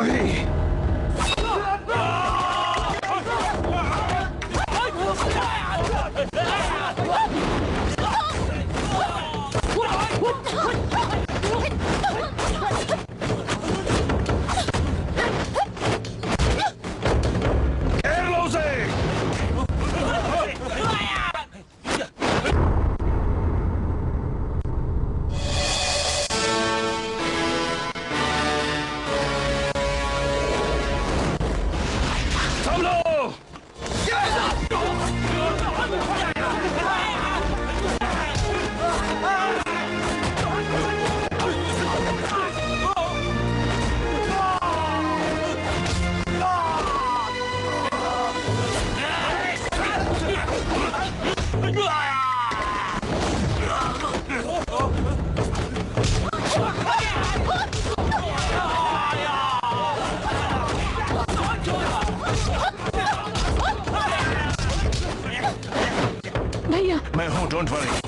अभी मैं हूं, डोंट वरी।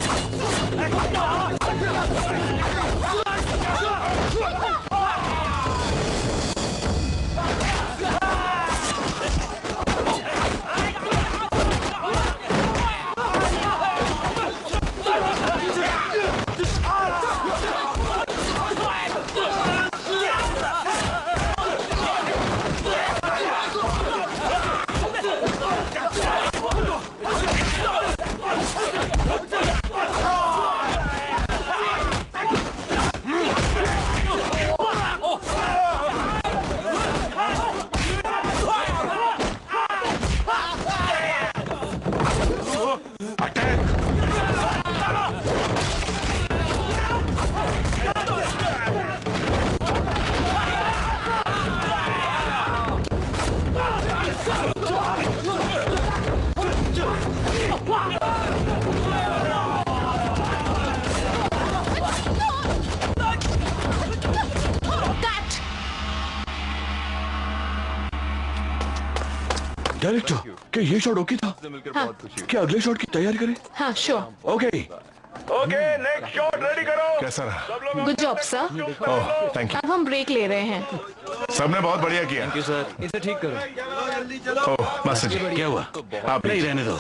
डायरेक्टर, क्या ये शॉट ओके था? हाँ। क्या अगले शॉट की तैयारी करें? हाँ, sure. Okay, next shot ready करो। कैसा रहा? Good job sir. Oh, thank you. अब हम ब्रेक ले रहे हैं। सबने बहुत बढ़िया किया। Thank you sir. इसे ठीक करो। ओह, मास्टर जी, क्या हुआ? आप नहीं रहने दो।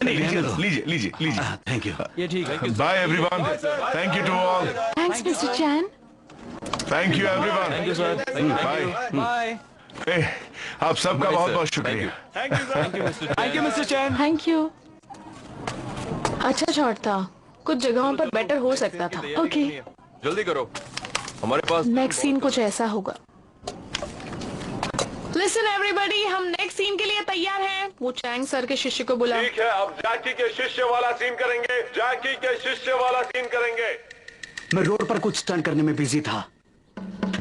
नहीं, लीजिए, लीजिए। Thank you. ये ठीक है। Bye everyone. Thank you to all. Thanks mister Chan. Thank you everyone. Thank you sir. Bye. Bye. आप सबका बहुत बहुत शुक्रिया। Thank you mister Chan. Thank you. अच्छा शॉट था, कुछ जगहों पर बेटर हो सकता था। ओके, जल्दी करो, हमारे पास नेक्स्ट सीन कुछ ऐसा होगा। लिसन एवरीबॉडी, हम नेक्स्ट सीन के लिए तैयार हैं। वो चैंग सर के शिष्य को बुला। ठीक है, अब जैकी के शिष्य वाला सीन करेंगे। जैकी के शिष्य वाला सीन करेंगे। मैं रोड पर कुछ स्टंट करने में बिजी था,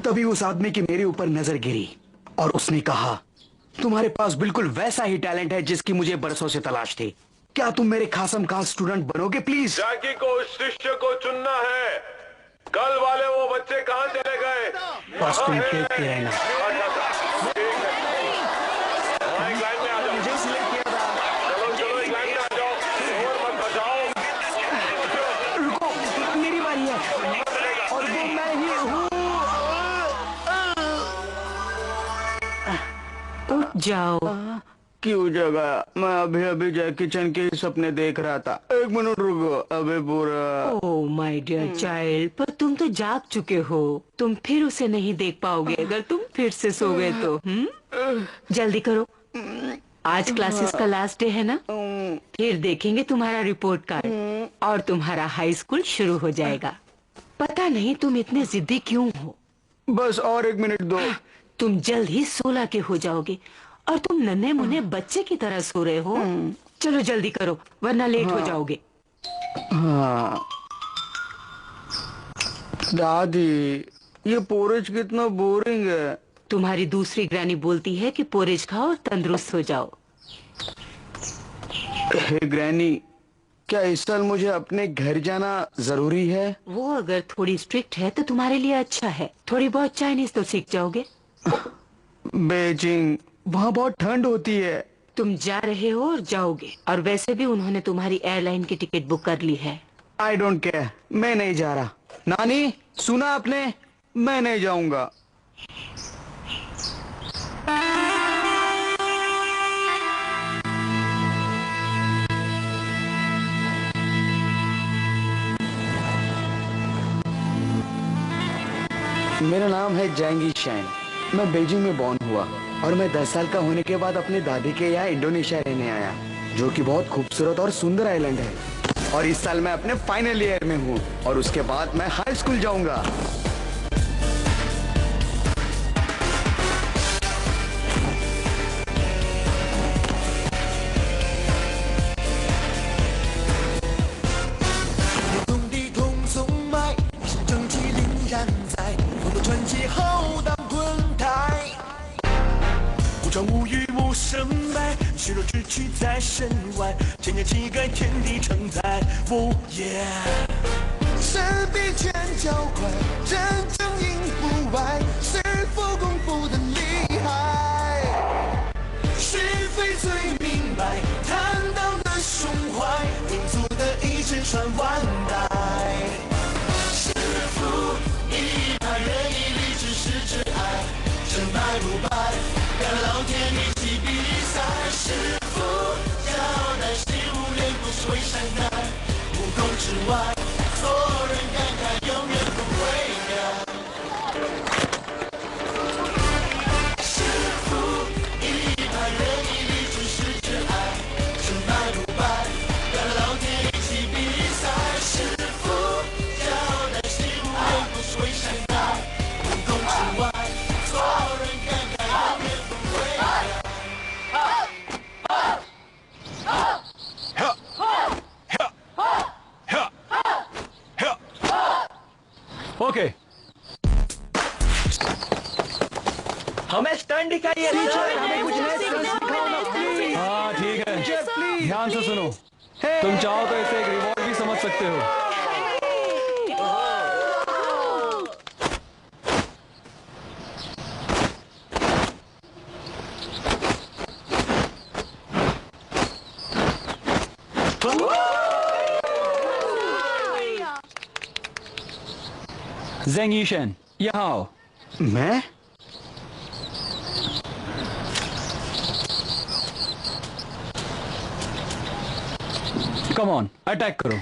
तभी उस आदमी की मेरे ऊपर नजर गिरी और उसने कहा, तुम्हारे पास बिल्कुल वैसा ही टैलेंट है जिसकी मुझे बरसों से तलाश थी। क्या तुम मेरे खासम खास स्टूडेंट बनोगे प्लीज? जैकी को उस शिष्य को चुनना है। कल वाले वो बच्चे कहाँ चले गए? बस तुम देखते रहना। एक लाइन में आ जाओ। मुझे सिलेक्ट किया था। चलो एक लाइन में आ जाओ। और मत बचाओ। रुको, मेरी बारी है और वो मैं ही हूँ। उठ जाओ। क्यों जगा? मैं अभी अभी जैकी चैन के सपने देख रहा था। एक मिनट रुको, अबे पूरा। ओह माय डियर चाइल्ड, पर तुम तो जाग चुके हो। तुम फिर उसे नहीं देख पाओगे अगर तुम फिर से सो गए तो। जल्दी करो, आज क्लासेस का लास्ट डे है ना? फिर देखेंगे तुम्हारा रिपोर्ट कार्ड और तुम्हारा हाई स्कूल शुरू हो जाएगा। पता नहीं तुम इतने जिद्दी क्यों हो। बस और एक मिनट दो। तुम जल्द ही 16 के हो जाओगे और तुम नन्हे मुन्ने बच्चे की तरह सो रहे हो। चलो जल्दी करो वरना लेट हो जाओगे। हाँ दादी, ये पोरेज कितना बोरिंग है। तुम्हारी दूसरी ग्रैनी बोलती है कि पोरेज खाओ और तंदुरुस्त हो जाओ। हे ग्रैनी, क्या इस साल मुझे अपने घर जाना जरूरी है? वो अगर थोड़ी स्ट्रिक्ट है तो तुम्हारे लिए अच्छा है। थोड़ी बहुत चाइनीज तो सीख जाओगे। बेजिंग, वहाँ बहुत ठंड होती है। तुम जा रहे हो और जाओगे, और वैसे भी उन्होंने तुम्हारी एयरलाइन की टिकट बुक कर ली है। आई डोंट केयर, मैं नहीं जा रहा। नानी सुना आपने? मैं नहीं जाऊंगा। मेरा नाम है जैंगी शैन। मैं बीजिंग में बॉर्न हुआ और मैं 10 साल का होने के बाद अपनी दादी के यहाँ इंडोनेशिया रहने आया, जो कि बहुत खूबसूरत और सुंदर आइलैंड है। और इस साल मैं अपने फाइनल ईयर में हूँ और उसके बाद मैं हाई स्कूल जाऊंगा।身比拳脚快，真正赢不坏，是否功夫的厉害？是非最明白，坦荡的胸怀，民族的意志传万代。是福一派，仁义礼智是挚爱，成败不败，跟老天一起比赛。是福交代，谁无脸不是会善待，无功之外。做人感慨，永远不会改。是福一派，仁义礼智是挚爱，成败不败，跟老天一起比赛。是福交代，谁无脸不是会善待，无功之外，做人感慨，永远不会改。ओके, हमें स्टंट दिखाइए। हमें कुछ नए स्टंट्स दिखाओ ना, प्लीज। हाँ ठीक है, प्लीज ध्यान से सुनो। तुम चाहो तो इसे एक रिवॉर्ड भी समझ सकते हो। ज़ेंग यीशेन, यहाँ आओ। मैं? कम ऑन, अटैक करो।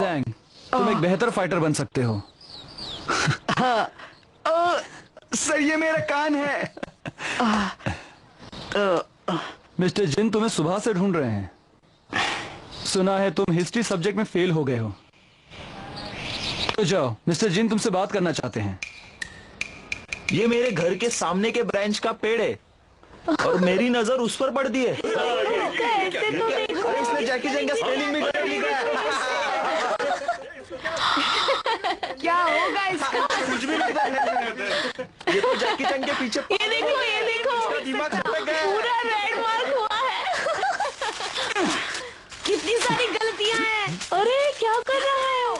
ज़ेंग, तुम एक बेहतर फाइटर बन सकते हो। सर, ये मेरा कान है। मिस्टर जिन तुम्हें सुबह से ढूंढ रहे हैं। सुना है तुम हिस्ट्री सब्जेक्ट में फेल हो गए हो। तो जाओ, मिस्टर जिन तुमसे बात करना चाहते हैं। ये मेरे घर के सामने के ब्रांच का पेड़ है और मेरी नजर उस पर पड़ती है। इसने जैकी चैन का स्पेलिंग भी कर लिया। क्या होगा इसका? कुछ भी नहीं था। ये तो जैकी चैन के पीछे। ये देखो दिमाग खटक गया। पूरा रेड मार्क हुआ है। कितनी सारी गलतियां हैं। अरे क्या कर रहे हो?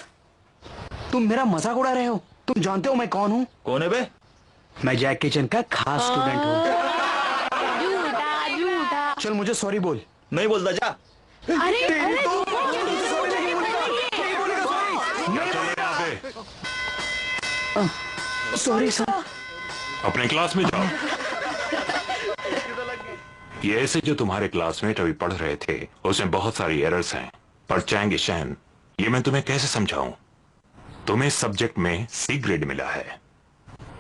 तुम मेरा मजाक उड़ा रहे हो? तुम जानते हो मैं कौन हूँ? कौन है बे? मैं जैकी चैन का खास स्टूडेंट हूँ। झूठा झूठा। चल मुझे सॉरी बोल। नहीं बोलता जा। अरे सॉरी सर। अपने क्लास में जाओ। ये ऐसे जो तुम्हारे क्लासमेट अभी पढ़ रहे थे, उसमें बहुत सारी एरर्स हैं। पर चैंग यीशेन, ये मैं तुम्हें कैसे समझाऊं? तुम्हें सब्जेक्ट में सी ग्रेड मिला है।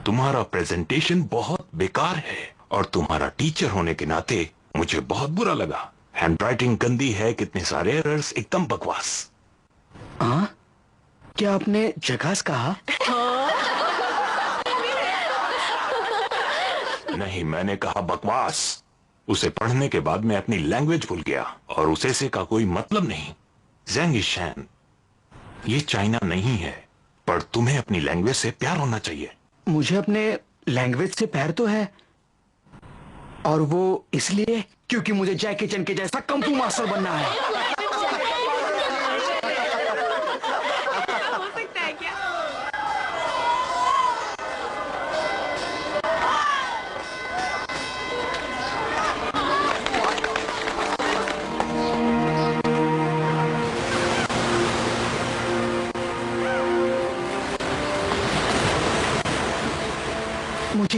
तुम्हारा प्रेजेंटेशन बहुत बेकार है और तुम्हारा टीचर होने के नाते मुझे बहुत बुरा लगा। हैंडराइटिंग गंदी है, कितने सारे एरर्स, एकदम बकवास। हाँ? क्या आपने जगास कहा? नहीं, मैंने कहा बकवास। उसे पढ़ने के बाद मैं अपनी लैंग्वेज भूल गया और उसे से का कोई मतलब नहीं। ज़ेंग यीशेन, ये चाइना नहीं है, पर तुम्हें अपनी लैंग्वेज से प्यार होना चाहिए। मुझे अपने लैंग्वेज से प्यार तो है, और वो इसलिए क्योंकि मुझे जैकी चैन के जैसा कung fu मास्टर बनना है। हो सकता है क्या?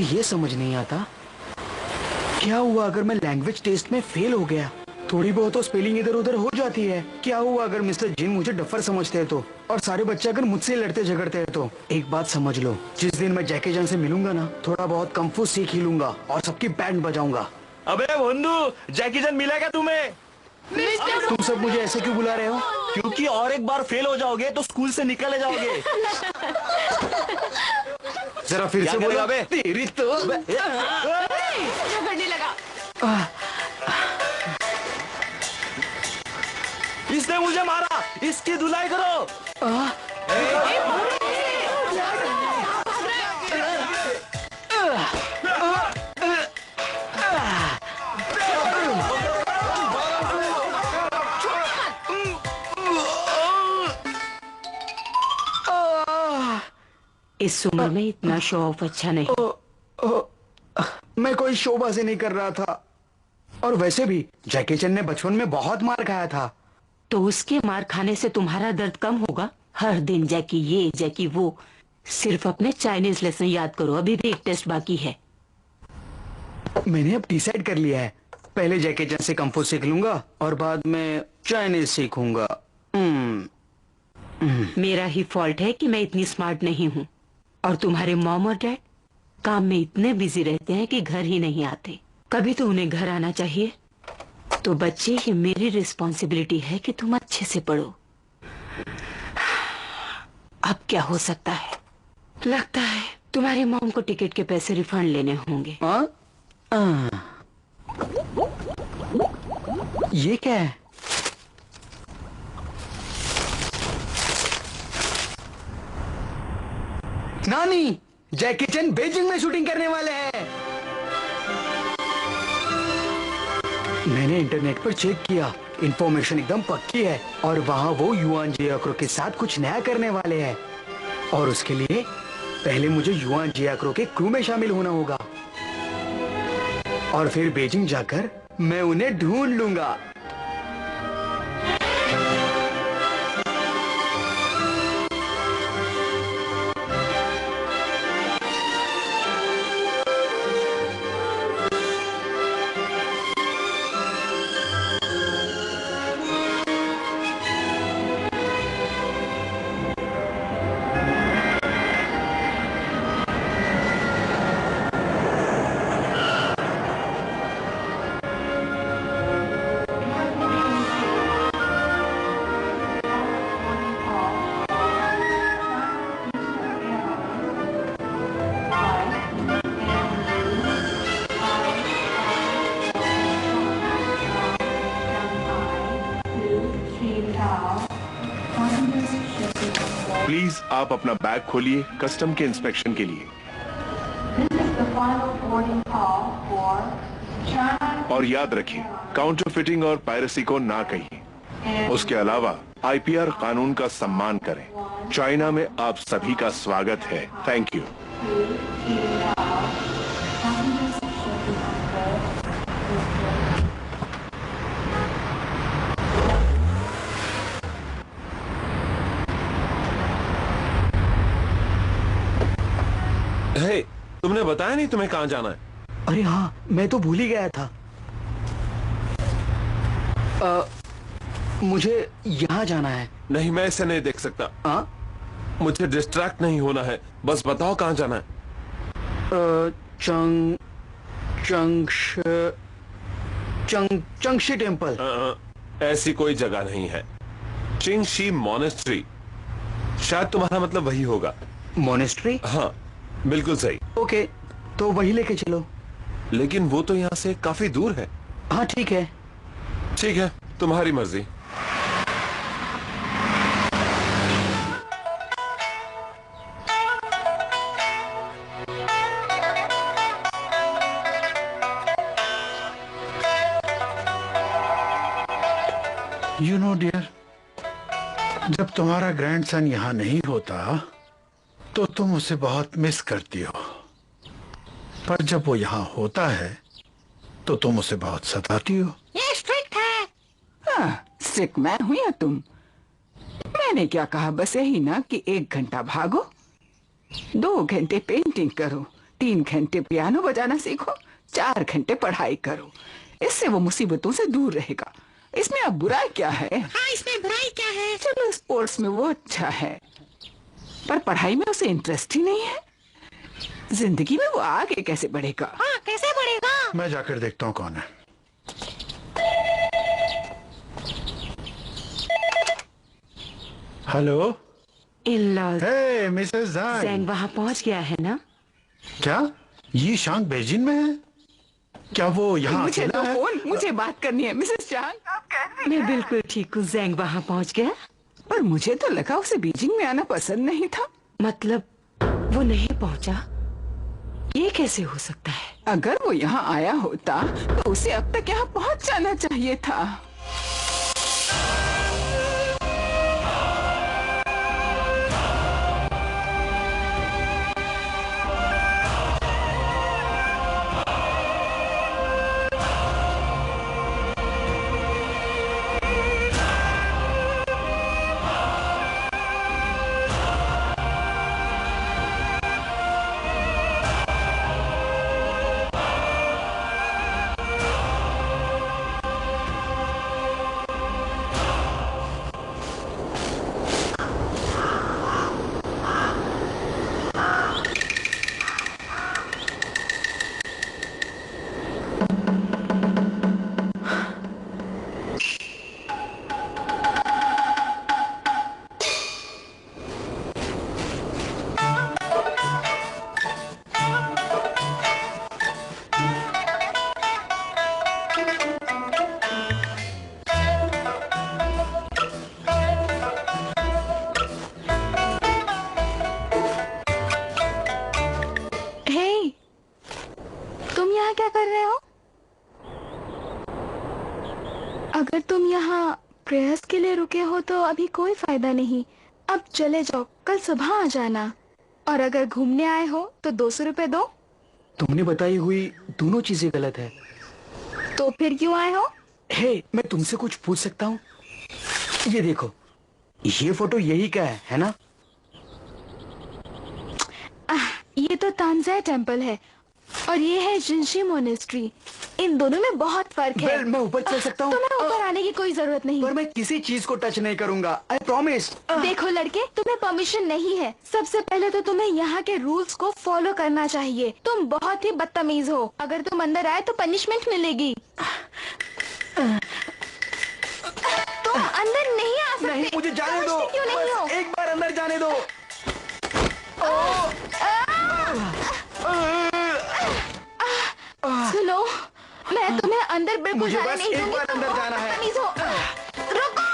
मुझे ये समझ नहीं आता क्या हुआ अगर मैं लैंग्वेज टेस्ट में फेल हो गया। थोड़ी बहुत तो स्पेलिंग इधर उधर हो जाती है। क्या हुआ अगर मिस्टर जिन मुझे डफर समझते हैं तो, और सारे बच्चे अगर मुझसे लड़ते झगड़ते हैं तो। एक बात समझ लो, जिस दिन मैं जैकी जन से मिलूंगा ना, थोड़ा बहुत कंफू सीख ही लूंगा और सबकी बैंड बजाऊंगा। अबे बंधु, जैकी चैन मिला क्या तुम्हें? तुम सब मुझे ऐसे क्यों बुला रहे हो? क्योंकि और एक बार फेल हो जाओगे तो स्कूल से निकले जाओगे। जरा फिर क्या से करेगा बोलो। बे? तेरी तो झगड़ने लगा। इसने मुझे मारा, इसकी धुलाई करो। इस उम्र में इतना शो ऑफ अच्छा नहीं। मैं कोई शोबाजी नहीं कर रहा था, और वैसे भी जैकी चैन ने बचपन में बहुत मार खाया था। तो उसके मार खाने से तुम्हारा दर्द कम होगा? हर दिन जैकी ये जैकी वो। सिर्फ अपने चाइनीज लेसन याद करो, अभी भी एक टेस्ट बाकी है। मैंने अब डिसाइड कर लिया है, पहले जैकी चैन से कंफू सीख लूंगा और बाद में चाइनीज सीखूंगा। मेरा ही फॉल्ट है कि मैं इतनी स्मार्ट नहीं हूँ, और तुम्हारे मॉम और डैड काम में इतने बिजी रहते हैं कि घर ही नहीं आते। कभी तो उन्हें घर आना चाहिए। तो बच्चे, ये मेरी रिस्पॉन्सिबिलिटी है कि तुम अच्छे से पढ़ो। अब क्या हो सकता है? लगता है तुम्हारी मॉम को टिकट के पैसे रिफंड लेने होंगे। ये क्या है? नानी, जैकी चैन बीजिंग में शूटिंग करने वाले हैं। मैंने इंटरनेट पर चेक किया, इंफॉर्मेशन एकदम पक्की है, और वहाँ वो युआन जियाक्रो के साथ कुछ नया करने वाले हैं। और उसके लिए पहले मुझे युआन जियाक्रो के क्रू में शामिल होना होगा, और फिर बीजिंग जाकर मैं उन्हें ढूंढ लूंगा। प्लीज आप अपना बैग खोलिए कस्टम के इंस्पेक्शन के लिए। और याद रखिए, काउंटर फिटिंग और पायरेसी को ना कहिए। उसके अलावा आईपीआर कानून का सम्मान करें। चाइना में आप सभी का स्वागत है। Thank you. हे, तुमने बताया नहीं तुम्हें कहाँ जाना है? अरे हाँ, मैं तो भूल ही गया था। मुझे यहाँ जाना है। नहीं, मैं इसे नहीं देख सकता। हाँ? मुझे डिस्ट्रैक्ट नहीं होना है, बस बताओ कहाँ जाना है। चंगशी टेम्पल। ऐसी कोई जगह नहीं है। चिंगशी मॉनेस्ट्री, शायद तुम्हारा मतलब वही होगा। मॉनेस्ट्री? हाँ, बिल्कुल सही। ओके, तो वही लेके चलो। लेकिन वो तो यहाँ से काफी दूर है। हाँ ठीक है। ठीक है, तुम्हारी मर्जी। यू नो डियर, जब तुम्हारा ग्रैंडसन यहाँ नहीं होता तो तुम उसे बहुत मिस करती हो, पर जब वो यहाँ होता है तो तुम उसे बहुत सताती हो। ये स्ट्रिक्ट है। हाँ, स्ट्रिक्ट मैं हूँ या तुम? मैंने क्या कहा, बस यही ना कि 1 घंटा भागो, 2 घंटे पेंटिंग करो, 3 घंटे पियानो बजाना सीखो, 4 घंटे पढ़ाई करो। इससे वो मुसीबतों से दूर रहेगा। इसमें अब बुराई क्या है? हाँ, इसमें बुराई क्या है? चलो स्पोर्ट्स में वो अच्छा है, पर पढ़ाई में उसे इंटरेस्ट ही नहीं है। जिंदगी में वो आगे कैसे बढ़ेगा? हाँ, कैसे बढ़ेगा? मैं जाकर देखता हूँ कौन है। हेलो। इन-लॉज। हे मिसेस जैंग जैंग। वहाँ पहुँच गया है ना? क्या ये शांग बेजिंग में है? क्या वो यहाँ मुझे अकेला दो है? फोन, मुझे बात करनी है। मिसेस चांग, आप कैसी मैं हैं? बिल्कुल ठीक हूँ। जैंग वहाँ पहुँच गया? पर मुझे तो लगा उसे बीजिंग में आना पसंद नहीं था। मतलब वो नहीं पहुँचा? ये कैसे हो सकता है? अगर वो यहाँ आया होता तो उसे अब तक यहाँ पहुँच जाना चाहिए था। तुम यहाँ क्या कर रहे हो? अगर तुम यहाँ प्रेयर्स के लिए रुके हो तो अभी कोई फायदा नहीं। अब चले जाओ, कल सुबह आ जाना। और अगर घूमने आए हो तो 200 रुपए दो। तुमने बताई हुई दोनों चीजें गलत है। तो फिर क्यों आए हो? हे, मैं तुमसे कुछ पूछ सकता हूँ? ये देखो, ये फोटो यही का है ना? ये तो तानजाय टेम्पल है और ये है जिनशी मोनेस्ट्री। इन दोनों में बहुत फर्क है। मैं ऊपर चल सकता हूँ? तुम्हें ऊपर आने की कोई जरूरत नहीं। पर मैं किसी चीज को टच नहीं करूंगा, आई प्रॉमिस। देखो लड़के, तुम्हें परमिशन नहीं है। सबसे पहले तो तुम्हें यहाँ के रूल्स को फॉलो करना चाहिए। तुम बहुत ही बदतमीज हो। अगर तुम अंदर आए तो पनिशमेंट मिलेगी। तुम अंदर नहीं आ सकते। नहीं, मुझे जाने दो। क्यों नहीं हो? बस एक बार अंदर जाने दो। सुनो, मैं तुम्हें अंदर बिल्कुल मुझे जाने बस नहीं एक दूंगी। बार तुम अंदर बहुत जाना है। बदतमीज हो। रुको।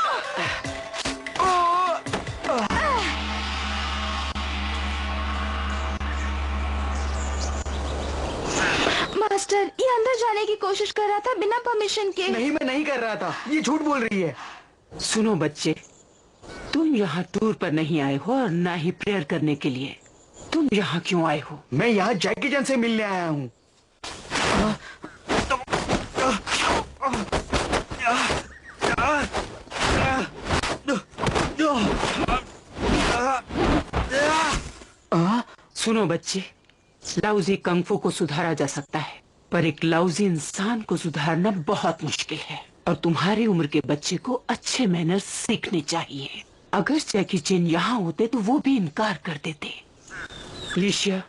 मास्टर, ये अंदर जाने की कोशिश कर रहा था बिना परमिशन के। नहीं, मैं नहीं कर रहा था। ये झूठ बोल रही है। सुनो बच्चे, तुम यहाँ टूर पर नहीं आए हो और ना ही प्रेयर करने के लिए। तुम यहाँ क्यों आए हो? मैं यहाँ जैकी चैन से मिलने आया हूँ। सुनो बच्चे, लाउजी कंगफू को सुधारा जा सकता है, पर एक लाउजी इंसान को सुधारना बहुत मुश्किल है। और तुम्हारी उम्र के बच्चे को अच्छे मैनर्स सीखने चाहिए। अगर जैकी चैन यहाँ होते तो वो भी इनकार कर देते। लिशिया,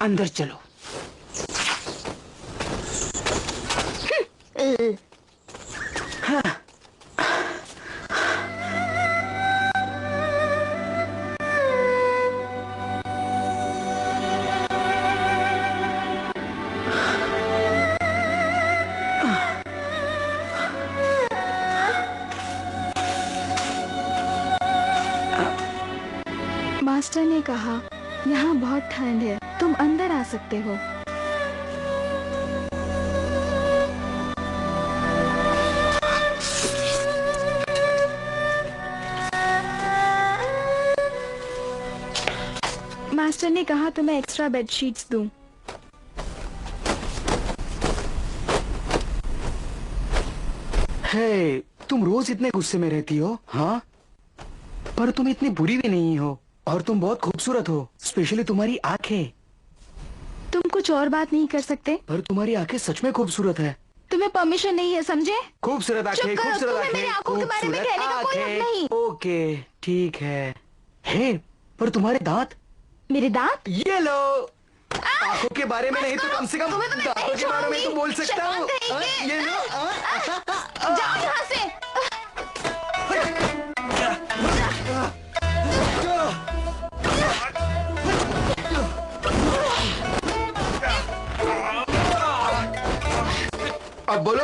अंदर चलो। मास्टर ने कहा यहाँ बहुत ठंड है, तुम अंदर आ सकते हो। मास्टर ने कहा तुम्हें एक्स्ट्रा बेडशीट्स दूं। हे, तुम रोज इतने गुस्से में रहती हो, हाँ? पर तुम इतनी बुरी भी नहीं हो और तुम बहुत खूबसूरत हो, स्पेशली तुम्हारी आंखें। कुछ और बात नहीं कर सकते? पर तुम्हारी आंखें सच में खूबसूरत है। तुम्हें परमिशन नहीं है, समझे? खूबसूरत चुप आंखें, करो, खूबसूरत तुम्हें मेरी आंखें, आंखों के बारे में कहने का कोई हक नहीं। ओके ठीक है। हे, पर तुम्हारे दांत? मेरे दांत? ये लो। आंखों के बारे में नहीं तो कम से कम तुम्हें तो मैं दांतों नहीं के बारे में तो छोड़ूंगी। बोल सकता हूँ। शैतान कहीं के। ये लो। जाओ यहाँ से। अब बोलो।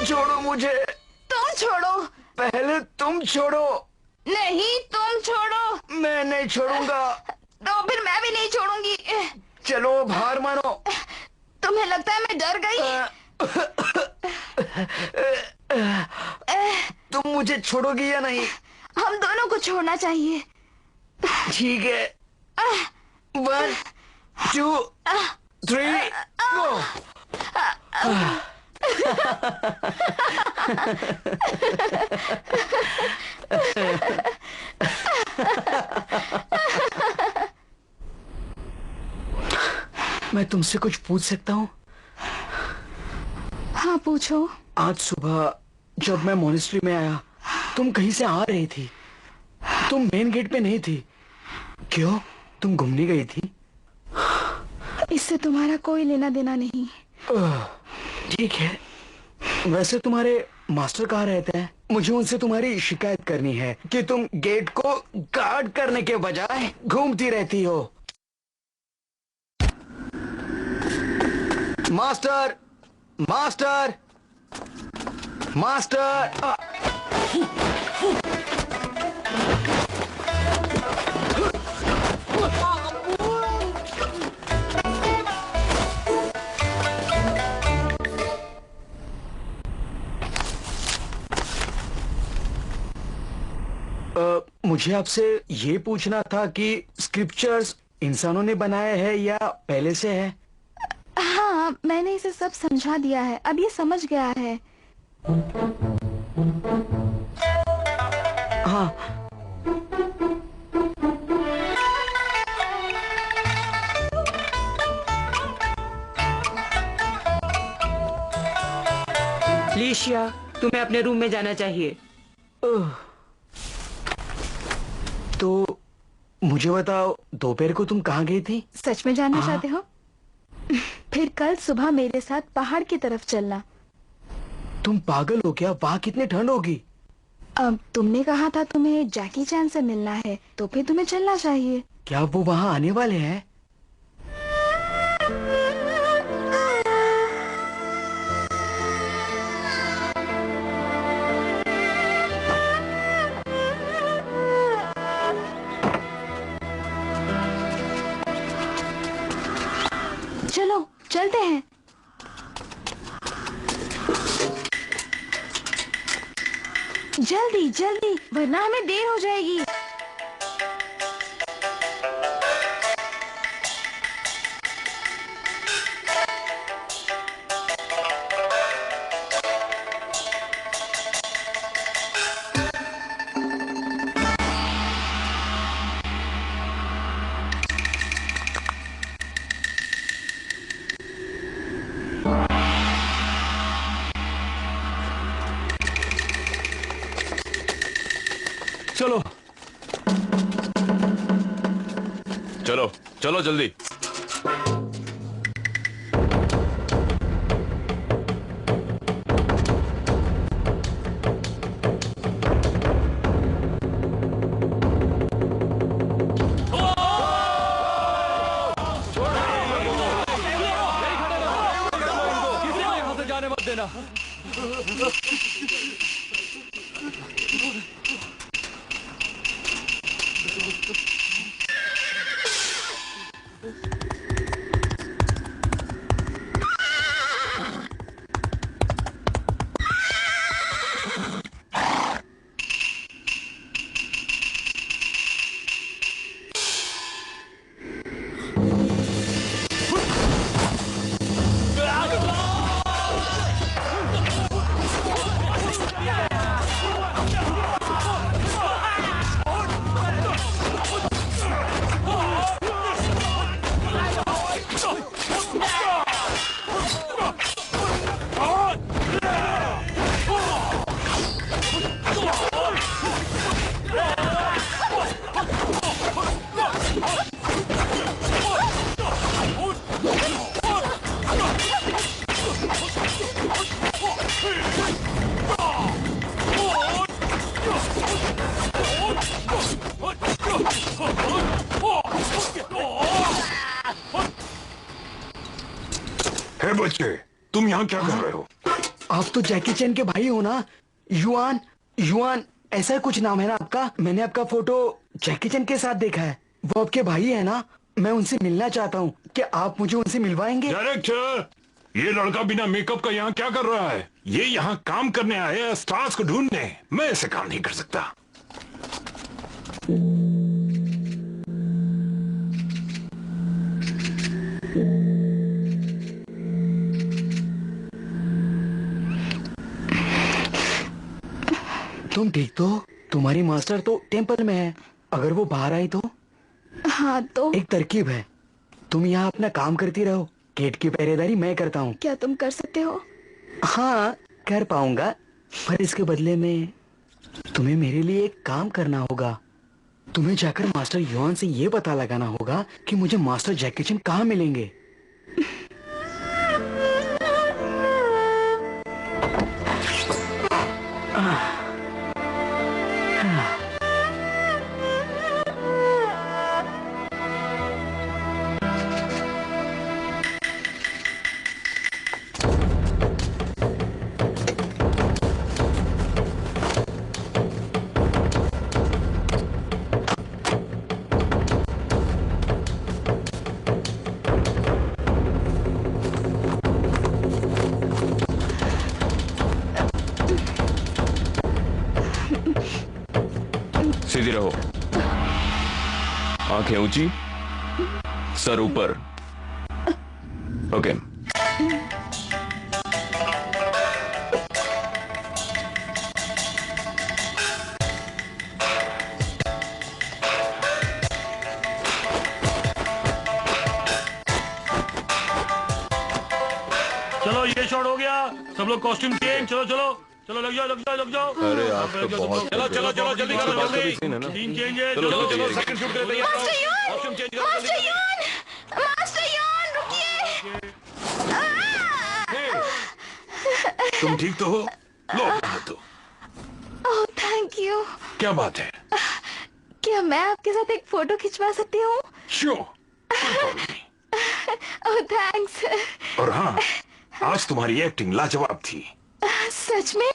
छोड़ो मुझे। तुम छोड़ो। पहले तुम छोड़ो। नहीं, तुम छोड़ो। मैं नहीं छोड़ूंगा। तो फिर मैं भी नहीं छोड़ूंगी। चलो हार मानो। तुम्हें लगता है मैं डर गई? तुम मुझे छोड़ोगी या नहीं? हम दोनों को छोड़ना चाहिए। ठीक है। 1 2 3 गो। मैं तुमसे कुछ पूछ सकता हूँ? हाँ पूछो। आज सुबह जब मैं मोनेस्ट्री में आया, तुम कहीं से आ रही थी। तुम मेन गेट पे नहीं थी। क्यों? तुम घूमने गई थी? इससे तुम्हारा कोई लेना देना नहीं। ठीक है। वैसे तुम्हारे मास्टर कहाँ रहते हैं? मुझे उनसे तुम्हारी शिकायत करनी है कि तुम गेट को गार्ड करने के बजाय घूमती रहती हो। Master, master, master. मुझे आपसे ये पूछना था कि स्क्रिप्चर्स इंसानों ने बनाए हैं या पहले से है? हाँ, मैंने इसे सब समझा दिया है। अब ये समझ गया है। हाँ। लीशिया, तुम्हें अपने रूम में जाना चाहिए। तो मुझे बताओ, दोपहर को तुम कहाँ गई थी? सच में जानना चाहते हो? फिर कल सुबह मेरे साथ पहाड़ की तरफ चलना। तुम पागल हो क्या? वहाँ कितनी ठंड होगी। अब तुमने कहा था तुम्हें जैकी चैन से मिलना है, तो फिर तुम्हें चलना चाहिए। क्या वो वहाँ आने वाले हैं? चलो चलते हैं। जल्दी जल्दी, वरना हमें देर हो जाएगी। चलो चलो चलो जल्दी। यहाँ से जाने मत देना। बच्चे, तुम यहाँ क्या कर रहे हो? आप तो जैकी चैन के भाई हो ना? युआन, युआन ऐसा कुछ नाम है ना आपका? मैंने आपका फोटो जैकी चैन के साथ देखा है। वो आपके भाई है ना? मैं उनसे मिलना चाहता हूँ। क्या आप मुझे उनसे मिलवाएंगे? डायरेक्टर, ये लड़का बिना मेकअप का यहाँ क्या कर रहा है? ये यहाँ काम करने आया है, स्टार्स को ढूंढने। मैं ऐसे काम नहीं कर सकता। तुम ठीक तो? तुम्हारी मास्टर तो टेम्पल में है। अगर वो बाहर आई तो? हाँ तो एक तरकीब है, तुम यहाँ अपना काम करती रहो, गेट की पहरेदारी मैं करता हूँ। क्या तुम कर सकते हो? हाँ कर पाऊंगा, पर इसके बदले में तुम्हें मेरे लिए एक काम करना होगा। तुम्हें जाकर मास्टर युआन से ये पता लगाना होगा कि मुझे मास्टर जैकी चैन कहाँ मिलेंगे। सीधी रहो, आंखें ऊंची, सर ऊपर। ओके। चलो ये शॉट हो गया, सब लोग कॉस्ट्यूम चेंज। चलो चलो चलो, लग जाओ लग जाओ लग जाओ। अरे आप तो बहुत चलो चलो चलो जल्दी करो, बात का भी जल्दी सीन है ना। सीन चेंज है। चलो, चलो चलो, चलो सेकंड शूट के लिए तैयार रहो। कॉस्ट्यूम चेंज करो जल्दी जल्दी। मास्टर युआन रुकिए। तुम ठीक तो हो? लो अपना तो। Oh thank you. क्या बात है? क्या मैं आपके साथ एक फोटो खिंचवा सकती हूँ? श्योर। ओह थैंक्स। और हाँ, आज तुम्हारी एक्टिंग लाजवाब थी। सच में?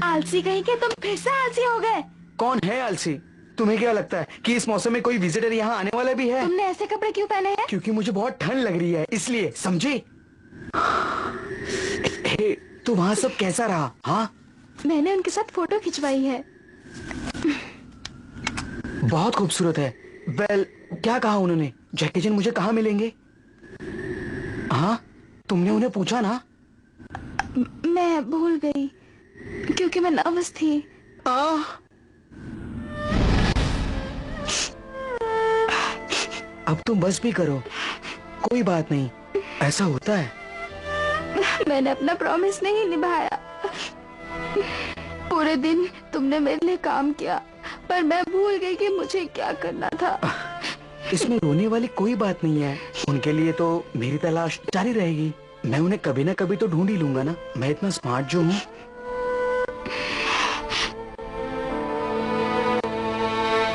आलसी कहीं के, तुम फिर से आलसी हो गए। कौन है आलसी? तुम्हें क्या लगता है कि इस मौसम में कोई विजिटर यहाँ आने वाला भी है? तुमने ऐसे कपड़े क्यों पहने हैं? क्योंकि मुझे बहुत ठंड लग रही है, इसलिए, समझे? हे, तो वहाँ सब कैसा रहा? हाँ, मैंने उनके साथ फोटो खिंचवाई है। बहुत खूबसूरत है। वेल, क्या कहा उन्होंने? जैकी चैन मुझे कहाँ मिलेंगे? हाँ, तुमने उन्हें पूछा ना? मैं भूल गई क्योंकि मैं नर्वस थी। अब तुम बस भी करो, कोई बात नहीं, ऐसा होता है। मैंने अपना प्रॉमिस नहीं निभाया। पूरे दिन तुमने मेरे लिए काम किया, पर मैं भूल गई कि मुझे क्या करना था। इसमें रोने वाली कोई बात नहीं है। उनके लिए तो मेरी तलाश जारी रहेगी। मैं उन्हें कभी ना कभी तो ढूंढ ही लूंगा ना। मैं इतना स्मार्ट जो हूँ।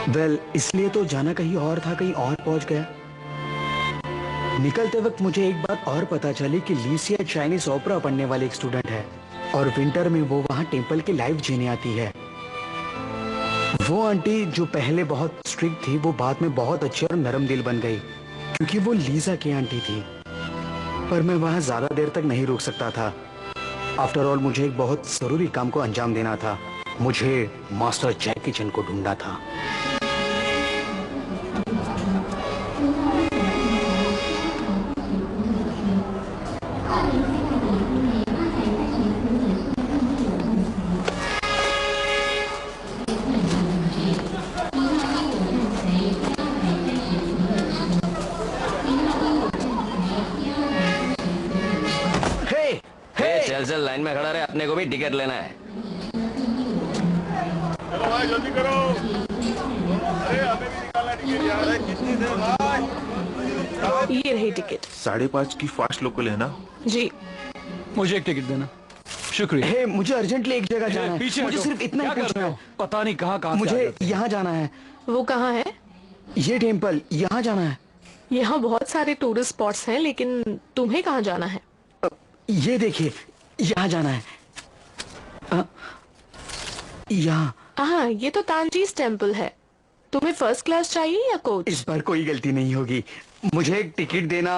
वेल, इसलिए तो जाना कहीं और था, कहीं और पहुंच गया। निकलते वक्त मुझे एक बात और पता चली कि लीसिया चाइनीज ओपेरा पढ़ने वाली एक स्टूडेंट है और विंटर में वो वहाँ टेम्पल के लाइव जीने आती है। वो आंटी जो पहले बहुत स्ट्रिक्ट थी, वो बाद में बहुत अच्छी और नरम दिल बन गई क्योंकि वो लीजा की आंटी थी। पर मैं वहाँ ज्यादा देर तक नहीं रुक सकता था। आफ्टर ऑल मुझे एक बहुत जरूरी काम को अंजाम देना था। मुझे मास्टर जैकी चैन को ढूंढना था। चल चल लाइन में खड़ा रहे, अपने को भी टिकट लेना है। चलो भाई जल्दी करो। अरे हमें भी निकालो। ये रही टिकट। 5:30 की फास्ट लोकल है ना? जी। मुझे एक टिकट देना। शुक्रिया। हे, मुझे अर्जेंटली एक जगह जाना है। पीछे मुझे हटो। सिर्फ इतना ही क्या कर पूछना रहे है। हो? पता नहीं कहाँ कहाँ से आ मुझे जाते हो। यहाँ जाना है। वो कहाँ है? ये टेम्पल, यहाँ जाना है। यहाँ बहुत सारे टूरिस्ट स्पॉट्स हैं, लेकिन तुम्हें कहाँ जाना है? ये देखिए, यहाँ जाना है। यहाँ। हाँ, ये तो तांजीज टेम्पल है। तुम्हें फर्स्ट क्लास चाहिए या कोच? इस बार कोई गलती नहीं होगी। मुझे एक टिकट देना।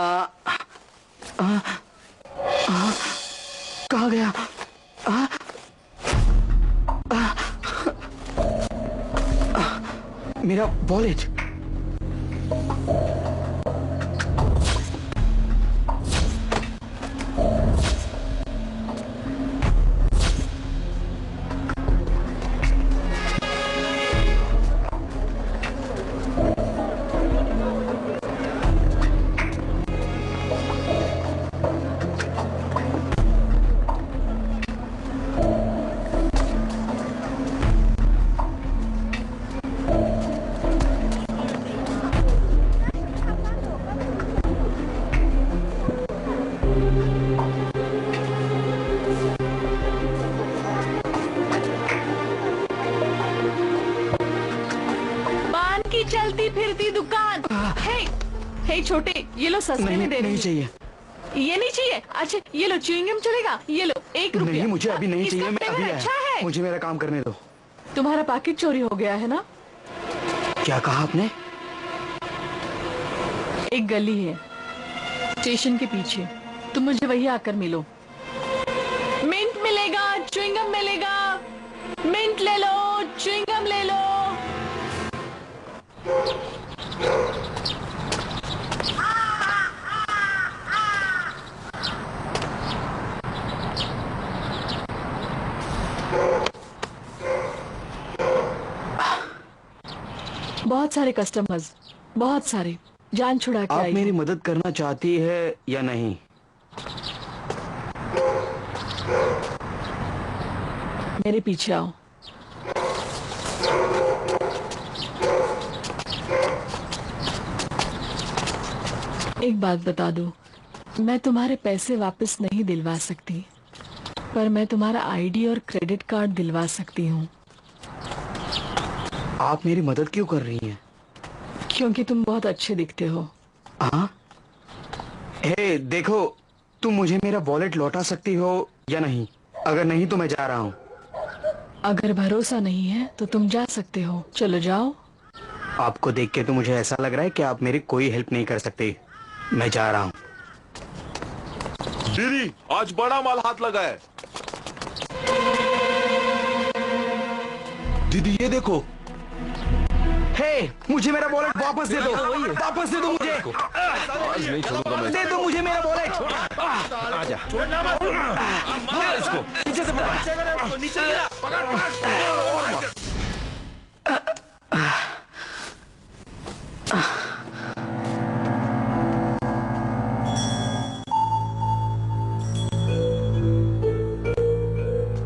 कहाँ गया? मेरा वॉलेट। पान की चलती फिरती दुकान। हे छोटे, ये लो सस्ते में दे रही नहीं हूँ। चाहिए। ये नहीं चाहिए? अच्छा, ये लो च्युइंगम चलेगा? ये लो 1 रुपया। नहीं, मुझे अभी नहीं इसका चाहिए। मैं फ्लेवर अभी अच्छा आया। है। मुझे मेरा काम करने दो। तुम्हारा पैकेट चोरी हो गया है ना? क्या कहा आपने? एक गली है स्टेशन के पीछे, तुम मुझे वही आकर मिलो। मिंट मिलेगा, च्युइंगम मिलेगा। मिंट ले लो, च्युइंगम ले लो। बहुत सारे कस्टमर्स, बहुत सारे। जान छुड़ा के आप आई मेरी हूँ। मदद करना चाहती है या नहीं? मेरे पीछे आओ। एक बात बता दूं, मैं तुम्हारे पैसे वापस नहीं दिलवा सकती, पर मैं तुम्हारा आईडी और क्रेडिट कार्ड दिलवा सकती हूँ। आप मेरी मदद क्यों कर रही हैं? क्योंकि तुम बहुत अच्छे दिखते हो। हाँ? हे, देखो, तुम मुझे मेरा वॉलेट लौटा सकती हो या नहीं? अगर नहीं तो मैं जा रहा हूँ। अगर भरोसा नहीं है तो तुम जा सकते हो। चलो जाओ। आपको देख के तो मुझे ऐसा लग रहा है कि आप मेरी कोई हेल्प नहीं कर सकते। मैं जा रहा हूँ। दीदी, आज बड़ा माल हाथ लगा है। दीदी ये देखो। हे, मुझे मेरा वॉलेट वापस दे दो। वापस दे दो मुझे। आज नहीं छोड़ूंगा मैं। दे दो मुझे मेरा वॉलेट। आजा। मार इसको। नीचे से पकड़। नीचे गिरा। पकड़।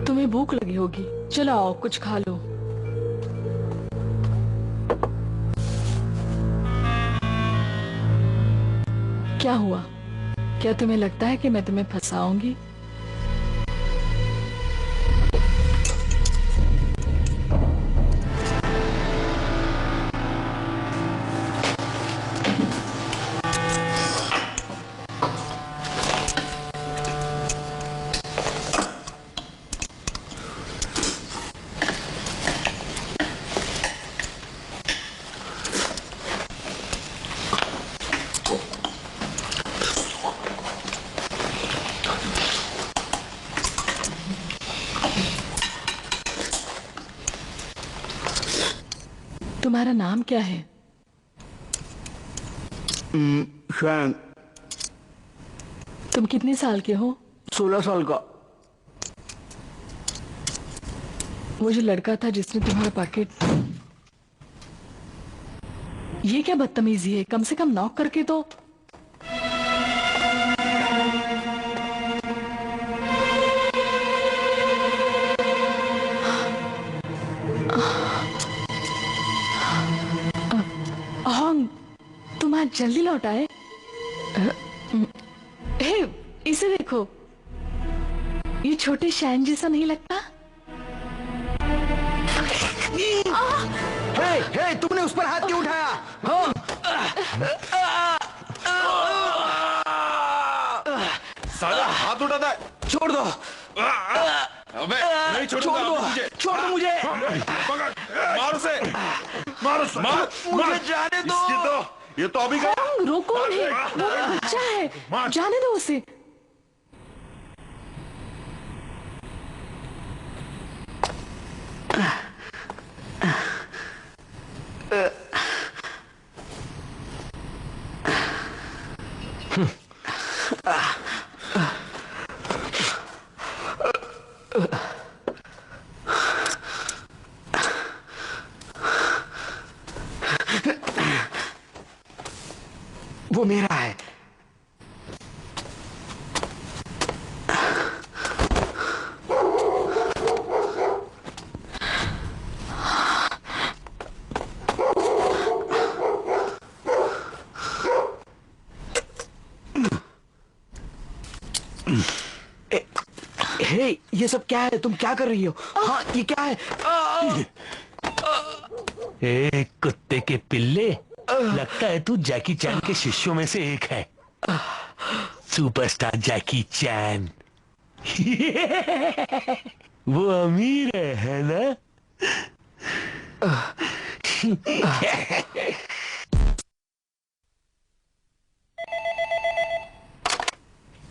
तुम्हें भूख लगी होगी, चलो आओ कुछ खा लो। क्या हुआ? क्या तुम्हें लगता है कि मैं तुम्हें फंसाऊंगी? तुम्हारा नाम क्या है? शान। तुम कितने साल के हो? 16 साल का। वो जो लड़का था जिसने तुम्हारा पैकेट। ये क्या बदतमीजी है? कम से कम नॉक करके तो। जल्दी लौट आए। हे, इसे देखो, ये छोटे शैन जैसा नहीं लगता? हे, तुमने उस पर हाथ क्यों उठाया? साला हाथ उठाता है। छोड़ दो। अबे नहीं छोड़ूंगा मुझे। छोड़ दो मुझे। मार उसे, मार उसे, मार मुझे जाने दो। ये तो अभी गया। रोको उन्हें, वो बच्चा है, जाने दो उसे। वो मेरा है। हे, ये सब क्या है? तुम क्या कर रही हो? हाँ, ये क्या है? ए कुत्ते के पिल्ले, लगता है तू जैकी चैन के शिष्यों में से एक है। सुपरस्टार जैकी चैन। वो अमीर है ना?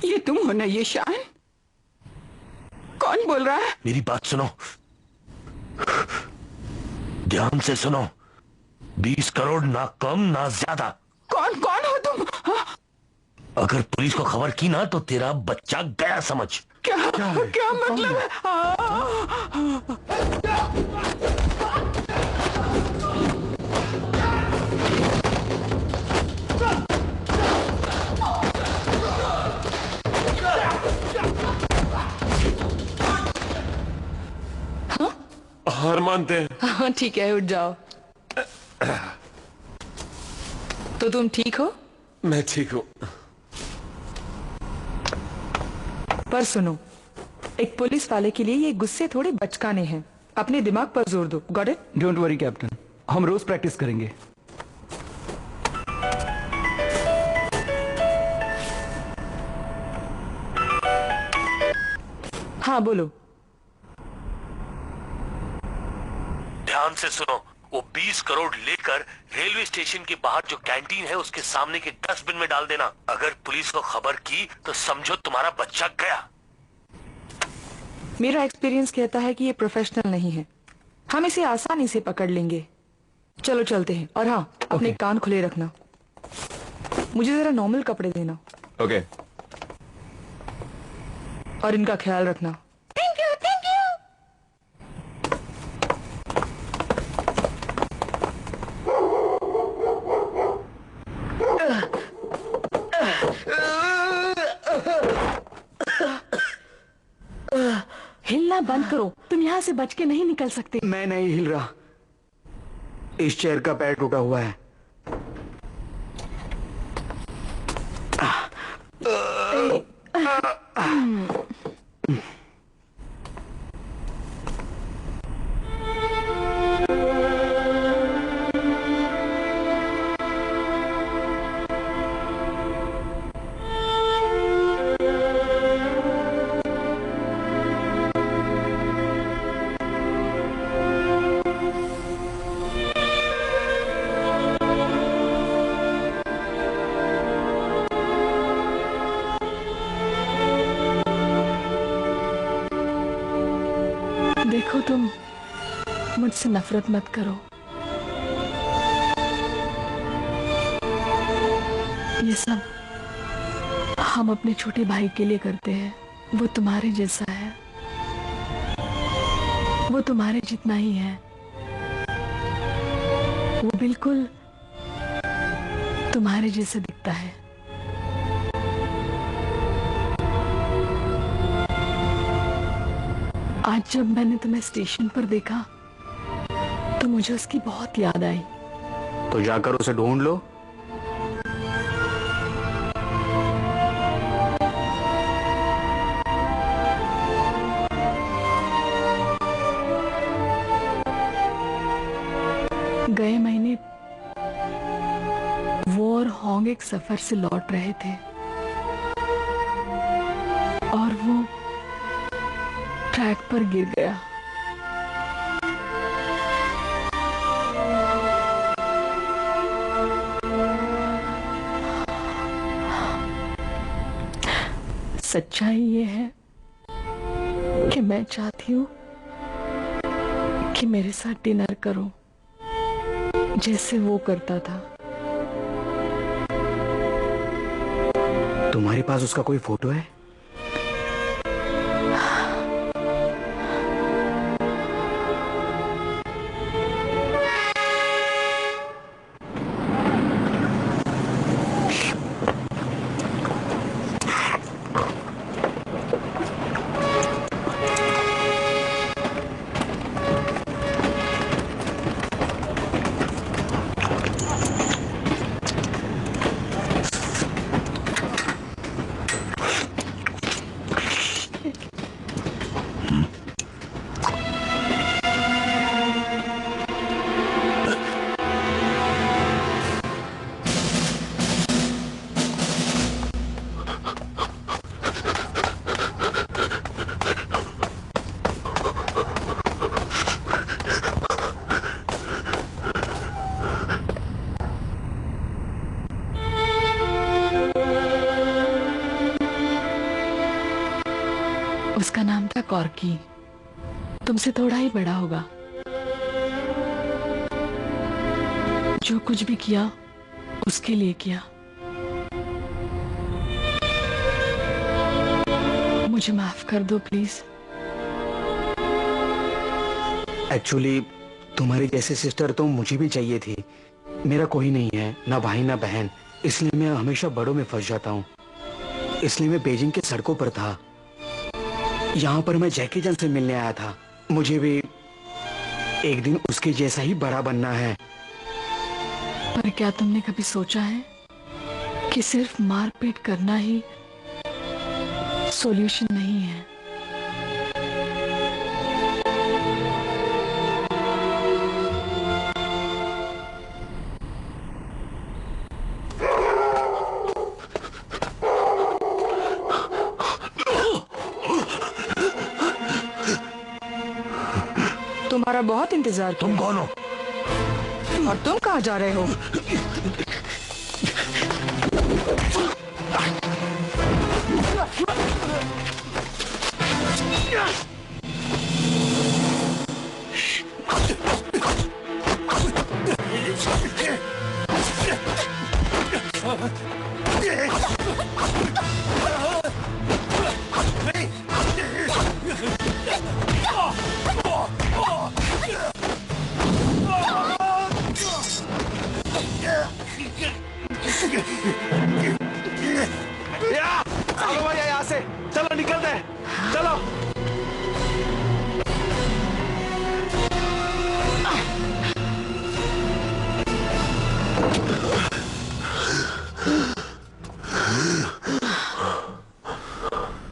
ये तुम हो ना ये शान? कौन बोल रहा है? मेरी बात सुनो, ध्यान से सुनो। 20 करोड़ ना कम ना ज्यादा। कौन कौन हो तुम? हाँ? अगर पुलिस को खबर की ना तो तेरा बच्चा गया समझ। क्या मतलब है? हार मानते हैं। हाँ ठीक है, उठ जाओ। तो तुम ठीक हो? मैं ठीक हूँ। पर सुनो, एक पुलिस वाले के लिए ये गुस्से थोड़े बचकाने हैं। अपने दिमाग पर जोर दो। Got it? Don't worry captain, हम रोज प्रैक्टिस करेंगे। हाँ बोलो। ध्यान से सुनो, वो 20 करोड़ लेकर रेलवे स्टेशन के बाहर जो कैंटीन है उसके सामने के डस्टबिन में डाल देना। अगर पुलिस को खबर की तो समझो तुम्हारा बच्चा गया। मेरा एक्सपीरियंस कहता है कि ये प्रोफेशनल नहीं है, हम इसे आसानी से पकड़ लेंगे। चलो चलते हैं। और हाँ, अपने कान खुले रखना। मुझे जरा नॉर्मल कपड़े देना। ओके। और इनका ख्याल रखना। Thank you, thank you. हिलना बंद करो, तुम यहाँ से बच के नहीं निकल सकते। मैं नहीं हिल रहा, इस चेयर का पैर टूटा हुआ है। देखो, तुम मुझसे नफरत मत करो। ये सब हम अपने छोटे भाई के लिए करते हैं। वो तुम्हारे जैसा है, वो तुम्हारे जितना ही है। वो बिल्कुल तुम्हारे जैसा दिखता है। आज जब मैंने तुम्हें स्टेशन पर देखा तो मुझे उसकी बहुत याद आई। तो जाकर उसे ढूंढ लो गए महीने वो और होंग एक सफर से लौट रहे थे और वो ट्रैक पर गिर गया। सच्चाई ये है कि मैं चाहती हूँ कि मेरे साथ डिनर करो जैसे वो करता था। तुम्हारे पास उसका कोई फोटो है? उसका नाम था कॉर्की। तुमसे थोड़ा ही बड़ा होगा। जो कुछ भी किया उसके लिए किया। मुझे माफ कर दो प्लीज। एक्चुअली तुम्हारी जैसे सिस्टर तो मुझे भी चाहिए थी। मेरा कोई नहीं है, ना भाई ना बहन, इसलिए मैं हमेशा बड़ों में फंस जाता हूँ। इसलिए मैं बीजिंग की सड़कों पर था। यहाँ पर मैं जैकी चैन से मिलने आया था। मुझे भी एक दिन उसके जैसा ही बड़ा बनना है। पर क्या तुमने कभी सोचा है कि सिर्फ मारपीट करना ही सॉल्यूशन नहीं है? तुम्हारा बहुत इंतजार किया। तुम कौन हो? और तुम कहाँ जा रहे हो? चलो भैया यहाँ से, चलो निकलते हैं, चलो।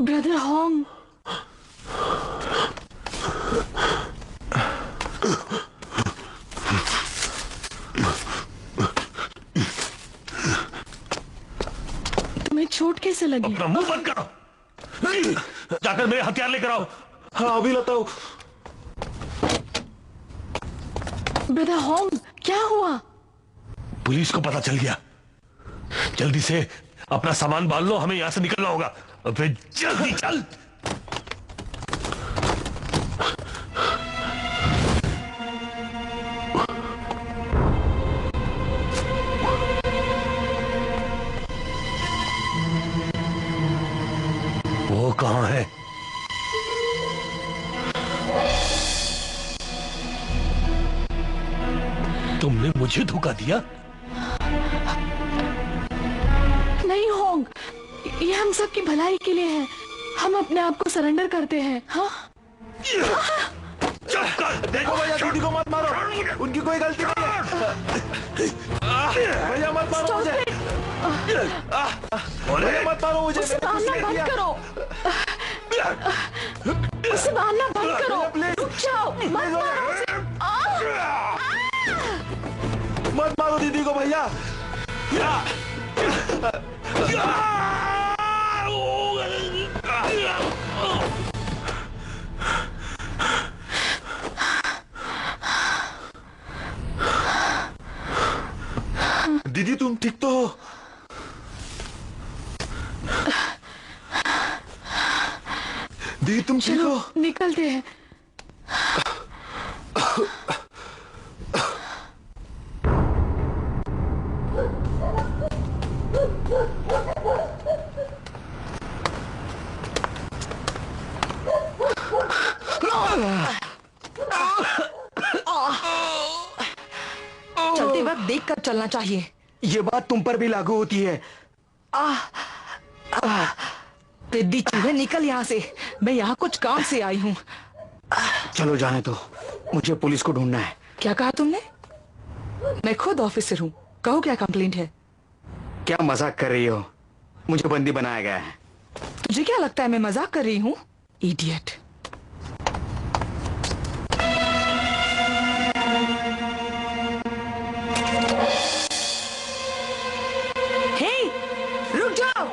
ब्रदर होंग, तुम्हें चोट कैसे लगी? अपना मुंह बंद करो। जाकर मेरे हथियार लेकर आओ। हाँ अभी लाता हूँ। ब्रदर होंग, क्या हुआ? पुलिस को पता चल गया। जल्दी से अपना सामान बांध लो, हमें यहां से निकलना होगा। अबे जल्दी चल। वो कहां है? तुमने मुझे धोखा दिया? नहीं होंग, ये हम सब की भलाई के लिए है। हम अपने आप को सरेंडर करते हैं। हाँ? देखो भैया, दीदी को मत मारो, उनकी कोई गलती नहीं है। भैया मत मारो मुझे। भैया मत मारो मुझे। उसे मारना बंद करो। उसे मारना बंद करो। रुक जाओ, मत मारो उसे। दो दीदी को भैया। दीदी तुम ठीक तो हो? दीदी तुम ठीक हो? निकलते हैं। चलते वक्त देख कर चलना चाहिए। ये बात तुम पर भी लागू होती है। पिद्दी चूहे निकल यहाँ से। मैं यहाँ कुछ काम से आई हूँ। चलो जाने दो, मुझे पुलिस को ढूंढना है। क्या कहा तुमने? मैं खुद ऑफिसर हूँ। कहो क्या कंप्लेंट है? क्या मजाक कर रही हो? मुझे बंदी बनाया गया है। तुझे क्या लगता है मैं मजाक कर रही हूँ? इडियट। हे, रुक जाओ।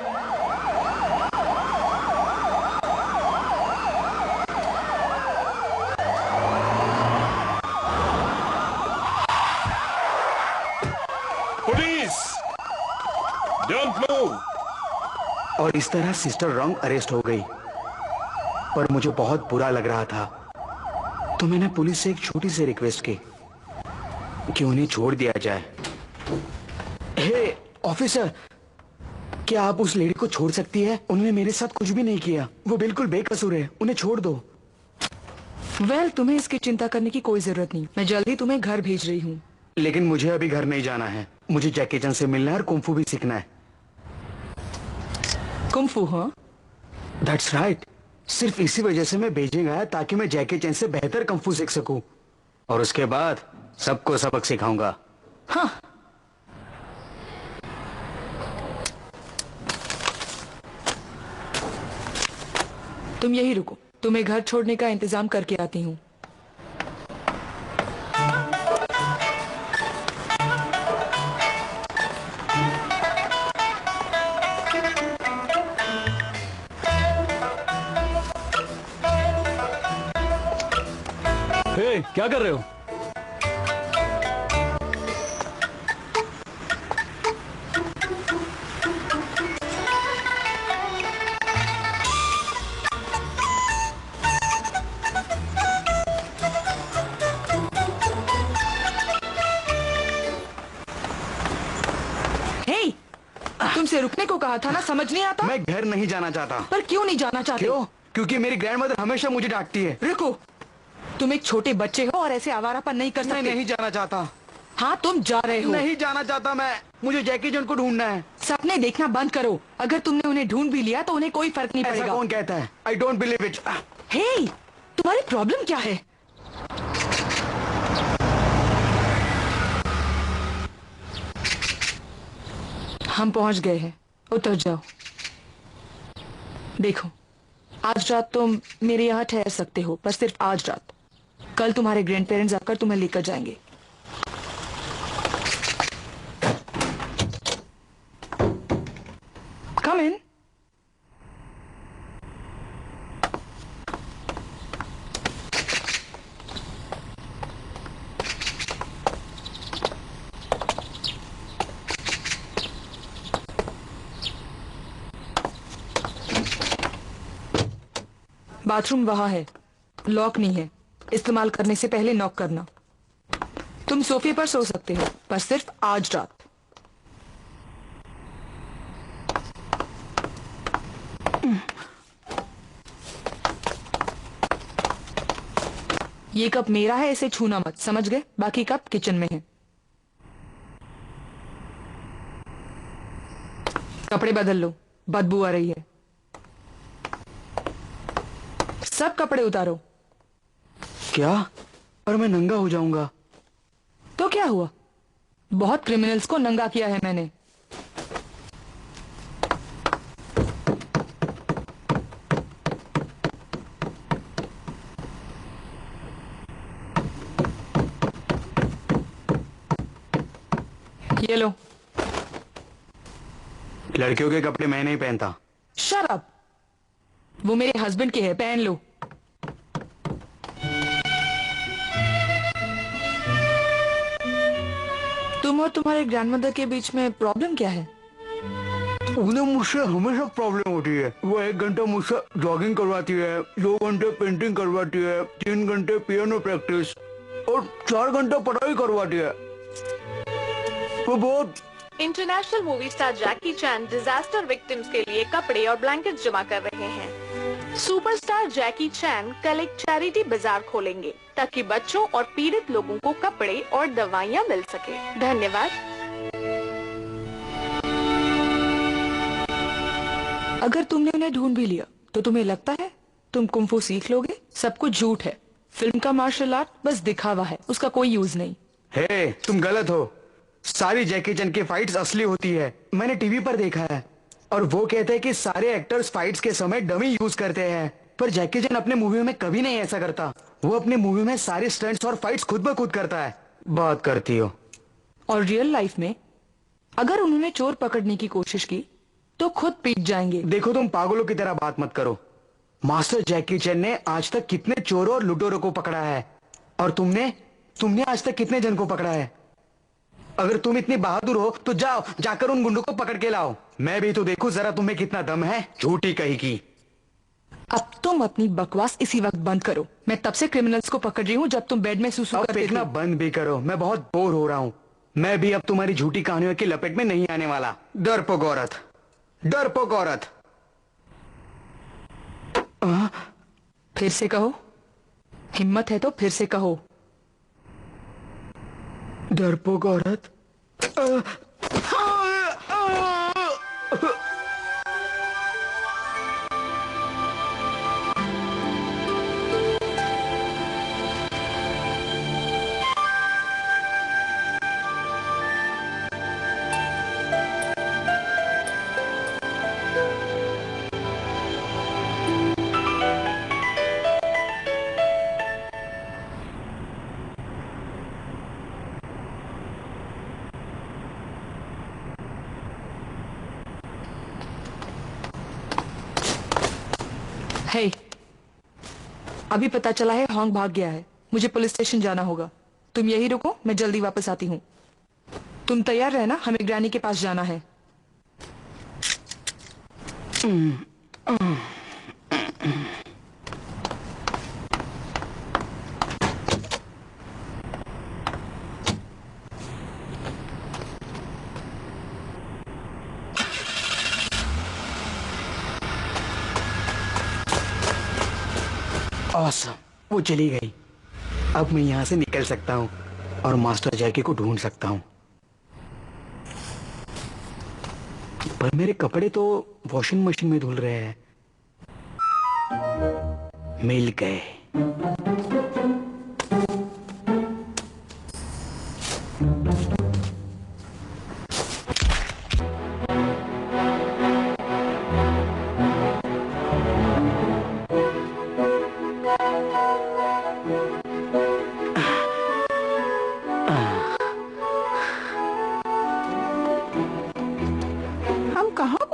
Police, don't move. और इस तरह सिस्टर रॉन्ग अरेस्ट हो गई। पर मुझे बहुत बुरा लग रहा था, तो मैंने पुलिस से एक छोटी सी रिक्वेस्ट की कि उन्हें छोड़ दिया जाए। हे ऑफिसर, क्या आप उस लेडी को छोड़ सकती है? उन्होंने मेरे साथ कुछ भी नहीं किया। वो बिल्कुल बेकसूर है, उन्हें छोड़ दो। वेल, तुम्हें इसकी चिंता करने की कोई जरूरत नहीं। मैं जल्दी तुम्हें घर भेज रही हूँ। लेकिन मुझे अभी घर नहीं जाना है। मुझे जैकी चैन से मिलना है और कुंफू भी सीखना है। कुंफू? हाँ, दैट्स राइट। सिर्फ इसी वजह से मैं बीजिंग आया, ताकि मैं जैकी चैन से बेहतर कुंफू सीख सकूं। और उसके बाद सबको सबक सिखाऊंगा। हाँ। तुम यही रुको, तुम्हें घर छोड़ने का इंतजाम करके आती हूँ। हे, क्या कर रहे हो? हे, तुमसे रुकने को कहा था ना, समझ नहीं आता? मैं घर नहीं जाना चाहता। पर क्यों नहीं जाना चाहते? क्यों? क्योंकि मेरी ग्रैंडमदर हमेशा मुझे डांटती है। रुको, तुम एक छोटे बच्चे हो और ऐसे आवारापन नहीं कर सकते। मैं नहीं जाना चाहता। हाँ, तुम जा रहे हो। नहीं जाना चाहता मैं। मुझे जैकी चैन को ढूंढना है। सपने देखना बंद करो। अगर तुमने उन्हें ढूंढ भी लिया तो उन्हें कोई फर्क नहीं ऐसा पड़ेगा। कौन कहता है? I don't believe it. Hey, तुम्हारी प्रॉब्लम क्या है? हम पहुंच गए हैं, उतर जाओ। देखो, आज रात तुम मेरे यहाँ ठहर सकते हो, पर सिर्फ आज रात। कल तुम्हारे ग्रैंड पेरेंट्स आकर तुम्हें लेकर जाएंगे। कम इन। बाथरूम वहां है, लॉक नहीं है। इस्तेमाल करने से पहले नॉक करना। तुम सोफे पर सो सकते हो, पर सिर्फ आज रात। ये कप मेरा है, इसे छूना मत, समझ गए? बाकी कप किचन में है। कपड़े बदल लो, बदबू आ रही है। सब कपड़े उतारो। क्या? और मैं नंगा हो जाऊंगा? तो क्या हुआ? बहुत क्रिमिनल्स को नंगा किया है मैंने। ये लो। लड़कियों के कपड़े मैं नहीं पहनता। Shut up. वो मेरे हस्बैंड के है, पहन लो। तुम और तुम्हारे ग्रैंडमदर के बीच में प्रॉब्लम क्या है? उन्हें मुझसे हमेशा प्रॉब्लम होती है। वो 1 घंटा मुझसे जॉगिंग करवाती है, 2 घंटे पेंटिंग करवाती है, 3 घंटे पियानो प्रैक्टिस और 4 घंटा पढ़ाई करवाती है। वो बहुत इंटरनेशनल मूवी स्टार जैकी चैन डिजास्टर विक्टिम्स के लिए कपड़े और ब्लैंकेट्स जमा कर रहे हैं। सुपरस्टार जैकी चैन कल एक चैरिटी बाजार खोलेंगे ताकि बच्चों और पीड़ित लोगों को कपड़े और दवाइयाँ मिल सके। धन्यवाद। अगर तुमने उन्हें ढूंढ भी लिया तो तुम्हें लगता है तुम कुंफू सीख लोगे? सब कुछ झूठ है। फिल्म का मार्शल आर्ट बस दिखावा है, उसका कोई यूज नहीं। हे, तुम गलत हो। सारी जैकी चैन की फाइट्स असली होती है। मैंने टीवी पर देखा है और वो कहते हैं कि सारे एक्टर्स फाइट्स के समय डमी यूज करते हैं, पर जैकी चैन अपने मूवी में कभी नहीं ऐसा करता। वो अपने मूवी में सारे स्टंट्स और फाइट्स खुद ब खुद करता है। बात करती हो। और रियल लाइफ में अगर उन्होंने चोर पकड़ने की कोशिश की तो खुद पीट जाएंगे। देखो, तुम पागलों की तरह बात मत करो। मास्टर जैकी चैन ने आज तक कितने चोरों और लुटेरों को पकड़ा है, और तुमने आज तक कितने जन को पकड़ा है? अगर तुम इतनी बहादुर हो तो जाओ, जाकर उन गुंडों को पकड़ के लाओ। मैं भी तो देखूं जरा तुम्हें कितना दम है। झूठी कही की। अब तुम अपनी बकवास इसी वक्त बंद करो। मैं तब से क्रिमिनल्स को पकड़ रही हूँ जब तुम बेड में सुसु करते थे। फेंकना बंद भी करो। मैं बहुत बोर हो रहा हूँ। मैं भी अब तुम्हारी झूठी कहानियों की लपेट में नहीं आने वाला। डरपोक औरत, डरपोक औरत। फिर से कहो। हिम्मत है तो फिर से कहो। डरपोक औरत। हे, अभी पता चला है हॉन्ग भाग गया है। मुझे पुलिस स्टेशन जाना होगा। तुम यही रुको, मैं जल्दी वापस आती हूँ। तुम तैयार रहना, हमें ग्रैनी के पास जाना है। Awesome. वो चली गई। अब मैं यहाँ से निकल सकता हूँ और मास्टर जैकी को ढूंढ सकता हूँ। पर मेरे कपड़े तो वॉशिंग मशीन में धुल रहे हैं। मिल गए।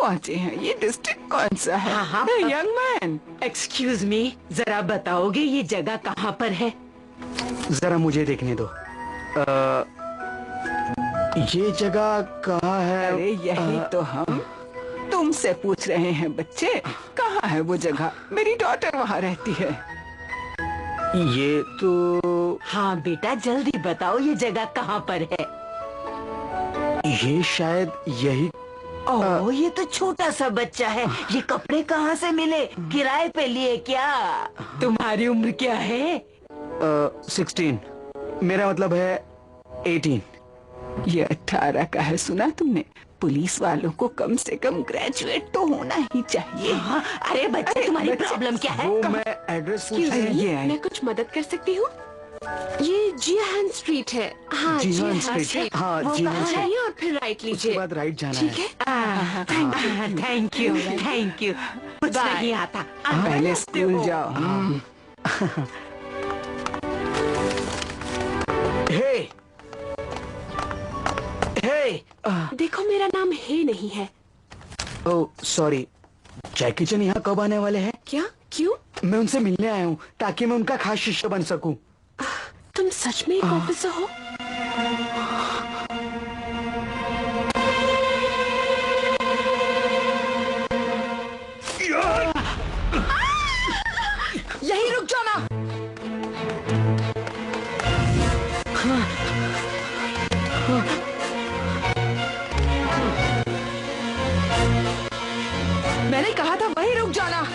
पहुंचे हैं। ये डिस्ट्रिक्ट कौन सा है? यंग मैन, एक्सक्यूज मी, जरा बताओगे ये जगह कहाँ पर है? जरा मुझे देखने दो। ये जगह कहाँ है? अरे यही तो हम तुमसे पूछ रहे हैं बच्चे। कहाँ है वो जगह? मेरी डॉटर वहाँ रहती है। ये तो हाँ बेटा, जल्दी बताओ ये जगह कहाँ पर है? ये शायद यही। ओह, ये तो छोटा सा बच्चा है। ये कपड़े कहाँ से मिले? किराए पे लिए क्या? तुम्हारी उम्र क्या है? 16। मेरा मतलब है 18। ये 18 का है। सुना तुमने? पुलिस वालों को कम से कम ग्रेजुएट तो होना ही चाहिए। हाँ, अरे बच्चे, तुम्हारी प्रॉब्लम क्या है? वो मैं एड्रेस पूछ रही हूँ। मैं कुछ मदद कर सकती हूँ? ये जियान स्ट्रीट है। हाँ, जियान स्ट्रीट। हाँ, जियान स्ट्रीट। और फिर राइट लीजिए। उसके बाद राइट जाना ठीक है। Thank you, thank you. कुछ नहीं आता। पहले स्कूल जाओ। हे, देखो मेरा नाम हे नहीं है। ओह सॉरी, जैकी चैन यहाँ कब आने वाले हैं? क्या? क्यों? मैं उनसे मिलने आया हूँ ताकि मैं उनका खास शिष्य बन सकूं। तुम सच में एक ऑफिसर हो? यही रुक जाओ ना। मैंने कहा था वहीं रुक जाना।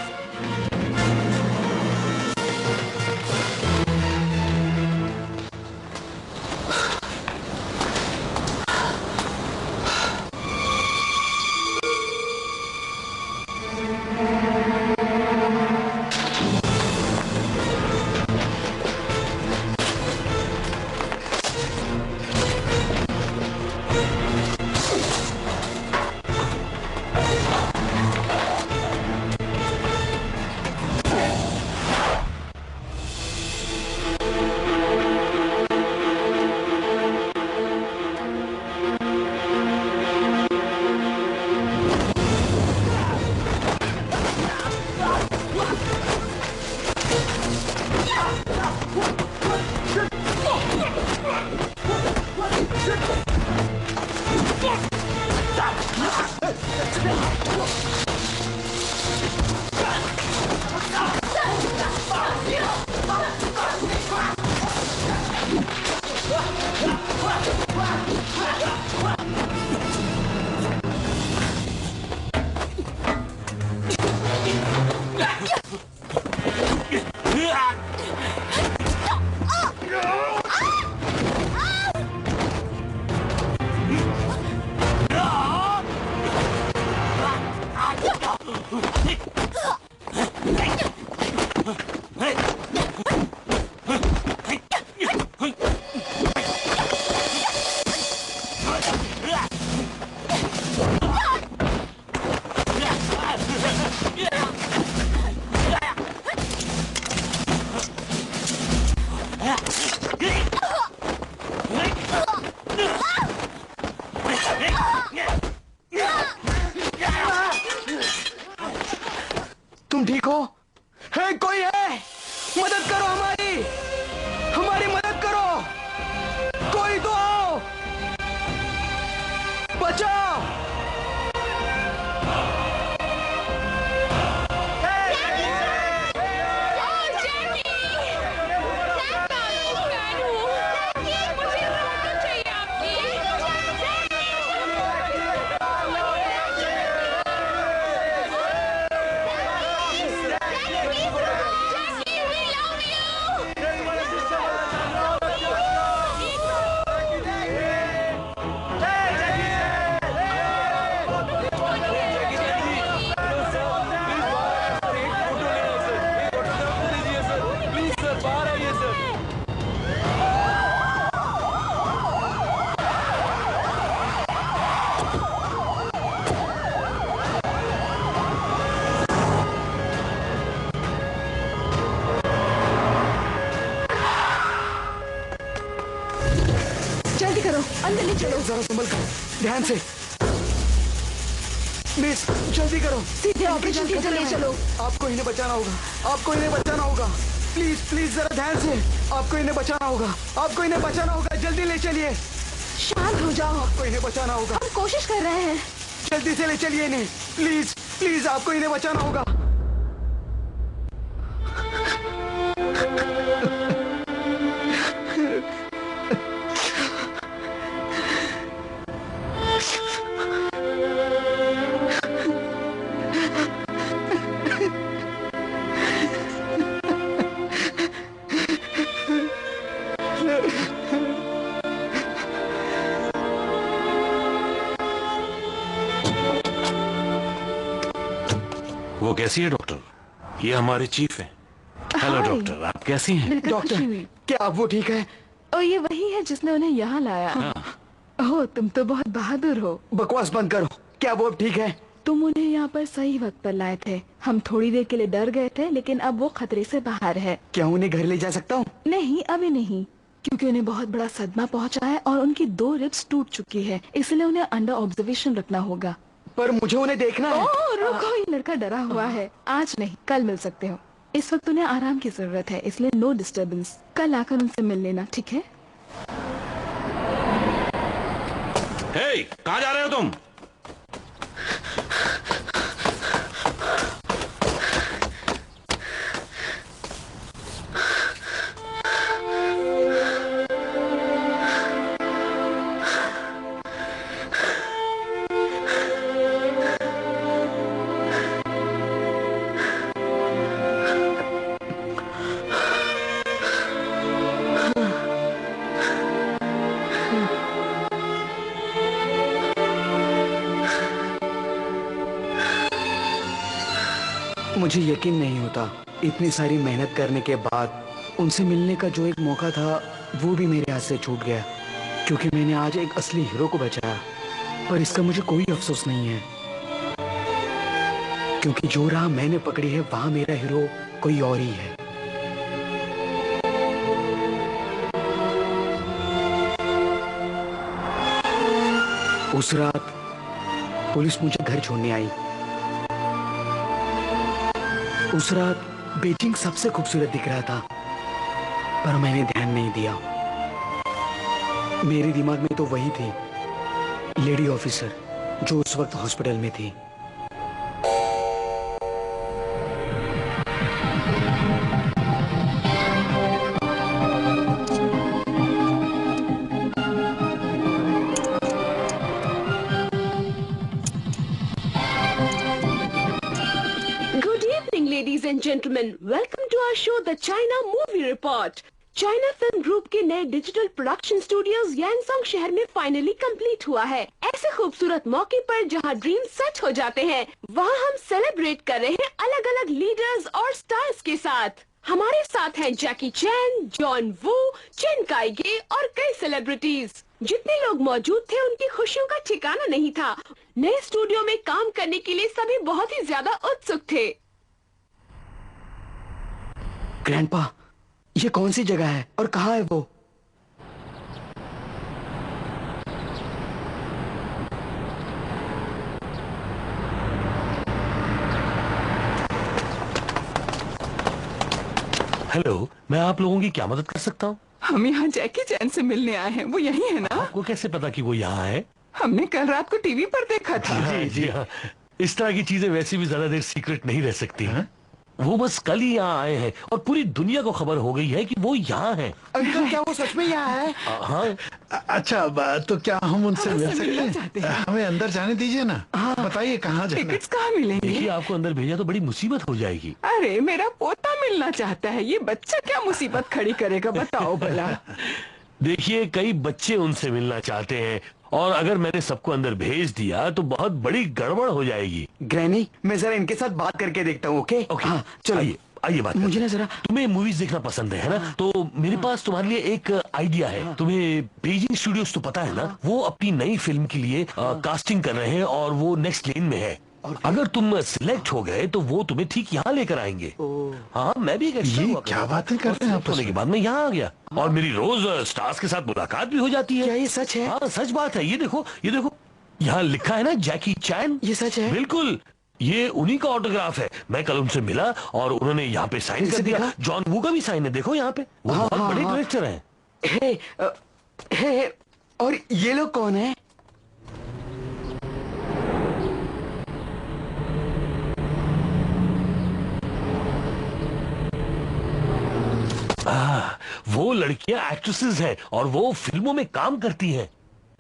तुम ठीक हो? है कोई है? मदद करो हमारी, हमारी मदद करो, कोई तो आओ, बचाओ। अंदर ले चलो। जरा संभल कर, ध्यान से। मिस जल्दी करो, सीधे ऑपरेशन थिएटर ले चलो। आपको इन्हें बचाना होगा, आपको इन्हें बचाना होगा। प्लीज प्लीज जरा ध्यान से, आपको इन्हें बचाना होगा, आपको इन्हें बचाना होगा। जल्दी ले चलिए। शांत हो जाओ, आपको इन्हें बचाना होगा। हम कोशिश कर रहे हैं। जल्दी से ले चलिए इन्हें, प्लीज प्लीज, आपको इन्हें बचाना होगा। वो कैसी है डॉक्टर? ये हमारे चीफ हैं। हेलो डॉक्टर, आप कैसी हैं? डॉक्टर, क्या आप वो ठीक है? और ये वही है जिसने उन्हें यहाँ लाया। ओह, तुम तो बहुत बहादुर हो। बकवास बंद करो, क्या वो अब ठीक है? तुम उन्हें यहाँ पर सही वक्त पर लाए थे। हम थोड़ी देर के लिए डर गए थे, लेकिन अब वो खतरे से बाहर है। क्या उन्हें घर ले जा सकता हूँ? नहीं, अभी नहीं। क्योंकि उन्हें बहुत बड़ा सदमा पहुंचा है और उनकी 2 रिब्स टूट चुकी है, इसलिए उन्हें अंडर ऑब्जर्वेशन रखना होगा। पर मुझे उन्हें देखना है। ओह रुको, ये लड़का डरा हुआ है। आज नहीं, कल मिल सकते हो। इस वक्त उन्हें आराम की जरूरत है, इसलिए नो डिस्टर्बेंस। कल आकर उनसे मिल लेना, ठीक है? हे, कहाँ जा रहे हो तुम? मुझे यकीन नहीं होता, इतनी सारी मेहनत करने के बाद उनसे मिलने का जो एक मौका था वो भी मेरे हाथ से छूट गया, क्योंकि मैंने आज एक असली हीरो को बचाया। पर इसका मुझे कोई अफसोस नहीं है, क्योंकि जो राह मैंने पकड़ी है वहां मेरा हीरो कोई और ही है। उस रात पुलिस मुझे घर छोड़ने आई। उस रात बीजिंग सबसे खूबसूरत दिख रहा था, पर मैंने ध्यान नहीं दिया। मेरे दिमाग में तो वही थी, लेडी ऑफिसर, जो उस वक्त हॉस्पिटल में थी। Ladies and gentlemen, welcome to our show, The China Movie Report. China film group के नए डिजिटल प्रोडक्शन स्टूडियोज यांगसोंग शहर में फाइनली कंप्लीट हुआ है। ऐसे खूबसूरत मौके पर जहां ड्रीम सच हो जाते हैं, वहां हम सेलिब्रेट कर रहे हैं अलग अलग लीडर्स और स्टार्स के साथ। हमारे साथ हैं जैकी चैन, जॉन वू, चेन काइगे और कई सेलिब्रिटीज। जितने लोग मौजूद थे उनकी खुशियों का ठिकाना नहीं था। नए स्टूडियो में काम करने के लिए सभी बहुत ही ज्यादा उत्सुक थे। ग्रैंडपा, ये कौन सी जगह है और कहाँ है वो? हेलो, मैं आप लोगों की क्या मदद कर सकता हूँ? हम यहाँ जैकी चैन से मिलने आए हैं। वो यही है ना? आपको कैसे पता कि वो यहाँ है? हमने कल रात को टीवी पर देखा था। जी हाँ, इस तरह की चीजें वैसे भी ज्यादा देर सीक्रेट नहीं रह सकती हैं। वो बस कल ही यहाँ आए हैं और पूरी दुनिया को खबर हो गई है कि वो यहाँ हैं। अंकल, क्या वो सच में यहाँ है? हाँ। अच्छा, तो क्या हम उनसे मिल सकते हैं? हमें अंदर जाने दीजिए ना। बताइए कहाँ जाना? टिकट्स कहाँ मिलेंगे? देखिए, आपको अंदर भेजा तो बड़ी मुसीबत हो जाएगी। अरे मेरा पोता मिलना चाहता है, ये बच्चा क्या मुसीबत खड़ी करेगा, बताओ भला। देखिए, कई बच्चे उनसे मिलना चाहते हैं और अगर मैंने सबको अंदर भेज दिया तो बहुत बड़ी गड़बड़ हो जाएगी। ग्रैनी, मैं जरा इनके साथ बात करके देखता हूँ। ओके? हाँ, चलो आइए बात। मुझे ना जरा, तुम्हें मूवीज देखना पसंद है ना? तो मेरे पास तुम्हारे लिए एक आइडिया है। तुम्हें बीजिंग स्टूडियोज तो पता है ना? वो अपनी नई फिल्म के लिए कास्टिंग कर रहे हैं और वो नेक्स्ट लेन में है। अगर तुम सिलेक्ट हो गए तो वो तुम्हें ठीक यहाँ लेकर आएंगे। हाँ, मैं भी क्या बातें कर रहे हैं आप? होने के बाद मैं यहाँ आ गया और मेरी रोज स्टार्स के साथ मुलाकात भी हो जाती है। क्या ये सच है? हाँ, सच बात है। ये देखो यहाँ लिखा है ना, जैकी चैन। ये सच है? बिल्कुल, ये उन्हीं का ऑटोग्राफ है। मैं कल उनसे मिला और उन्होंने यहाँ पे साइन कर दिया। जॉन वू का भी साइन है, देखो यहाँ पे। वो बहुत बड़े डायरेक्टर हैं। हे, और ये लोग कौन है? वो लड़कियां एक्ट्रेसेस हैं और वो फिल्मों में काम करती हैं।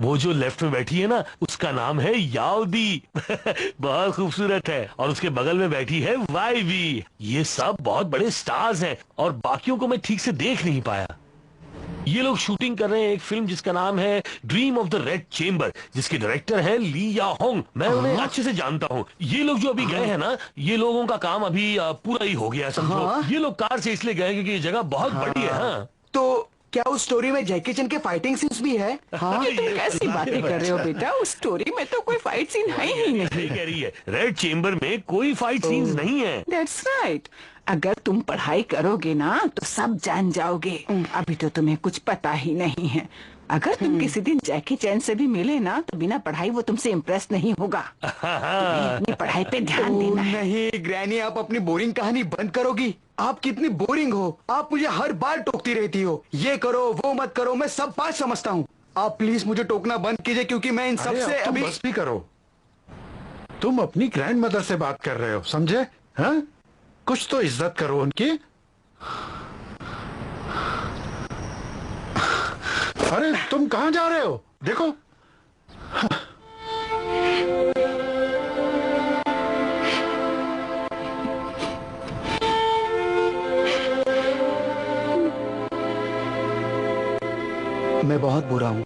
वो जो लेफ्ट में बैठी है ना, उसका नाम है याओ दी। बहुत खूबसूरत है। और उसके बगल में बैठी है वाई वी। ये सब बहुत बड़े स्टार्स हैं और बाकियों को मैं ठीक से देख नहीं पाया। ये लोग शूटिंग कर रहे हैं एक फिल्म जिसका नाम है dream of the red chamber, जिसके डायरेक्टर है ली या होंग। मैं उन्हें अच्छे से जानता हूँ। ये लोग जो अभी गए हैं ना, ये लोगों का काम अभी पूरा ही हो गया, समझो। ये लोग कार से इसलिए गए क्योंकि ये जगह बहुत बड़ी है। हाँ, तो क्या उस स्टोरी में जैकी चैन के फाइटिंग सीन्स भी है? हाँ, तुम कैसी बातें कर रहे हो बेटा? उस स्टोरी में तो कोई फाइट सीन है ही नहीं। कह रही है, रेड चेम्बर में कोई फाइट सीन्स नहीं है। That's right. अगर तुम पढ़ाई करोगे ना तो सब जान जाओगे। अभी तो तुम्हें कुछ पता ही नहीं है। अगर तुम किसी दिन जैकी चैन से भी मिले ना तो बिना पढ़ाई वो तुमसे इम्प्रेस नहीं होगा। तुम्हें अपनी पढ़ाई पे ध्यान देना है। नहीं ग्रैनी, आप अपनी बोरिंग कहानी बंद करोगी? आप कितनी बोरिंग हो, आप मुझे हर बार टोकती रहती हो, ये करो वो मत करो, मैं सब बात समझता हूँ। आप प्लीज मुझे टोकना बंद कीजिए क्योंकि मैं इन सब से अभी। बस भी करो, तुम अपनी ग्रैंड मदर से बात कर रहे हो, समझे? हाँ, कुछ तो इज्जत करो उनकी। अरे तुम कहाँ जा रहे हो? देखो मैं बहुत बुरा हूँ।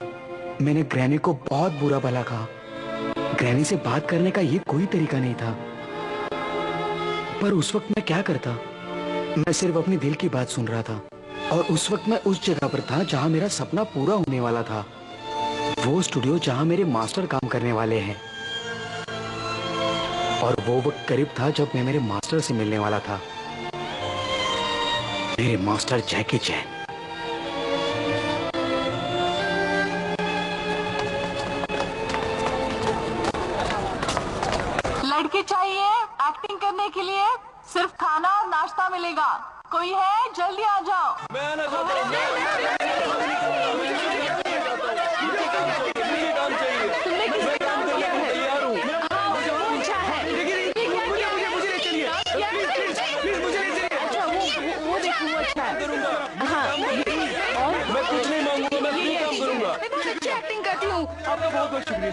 मैंने ग्रैनी को बहुत बुरा भला कहा। ग्रैनी से बात करने का ये कोई तरीका नहीं था। पर उस वक्त मैं क्या करता? मैं सिर्फ अपनी दिल की बात सुन रहा था और उस वक्त मैं उस जगह पर था जहां मेरा सपना पूरा होने वाला था। वो स्टूडियो जहां मेरे मास्टर काम करने वाले हैं। और वो वक्त करीब था जब मैं मेरे मास्टर से मिलने वाला था, मेरे मास्टर जैकी चैन। लड़की चाहिए एक्टिंग करने के लिए? सिर्फ खाना और नाश्ता मिलेगा। कोई है? जल्दी आ जाओ। तुमने किससे काम किया है? पूछा है। अच्छा वो देखो, वो अच्छा है। हाँ और मैं कुछ नहीं मांगूंगा, मैं फ्री काम करूंगा। मैं बहुत अच्छी एक्टिंग करती हूँ। आपका बहुत बहुत शुक्रिया।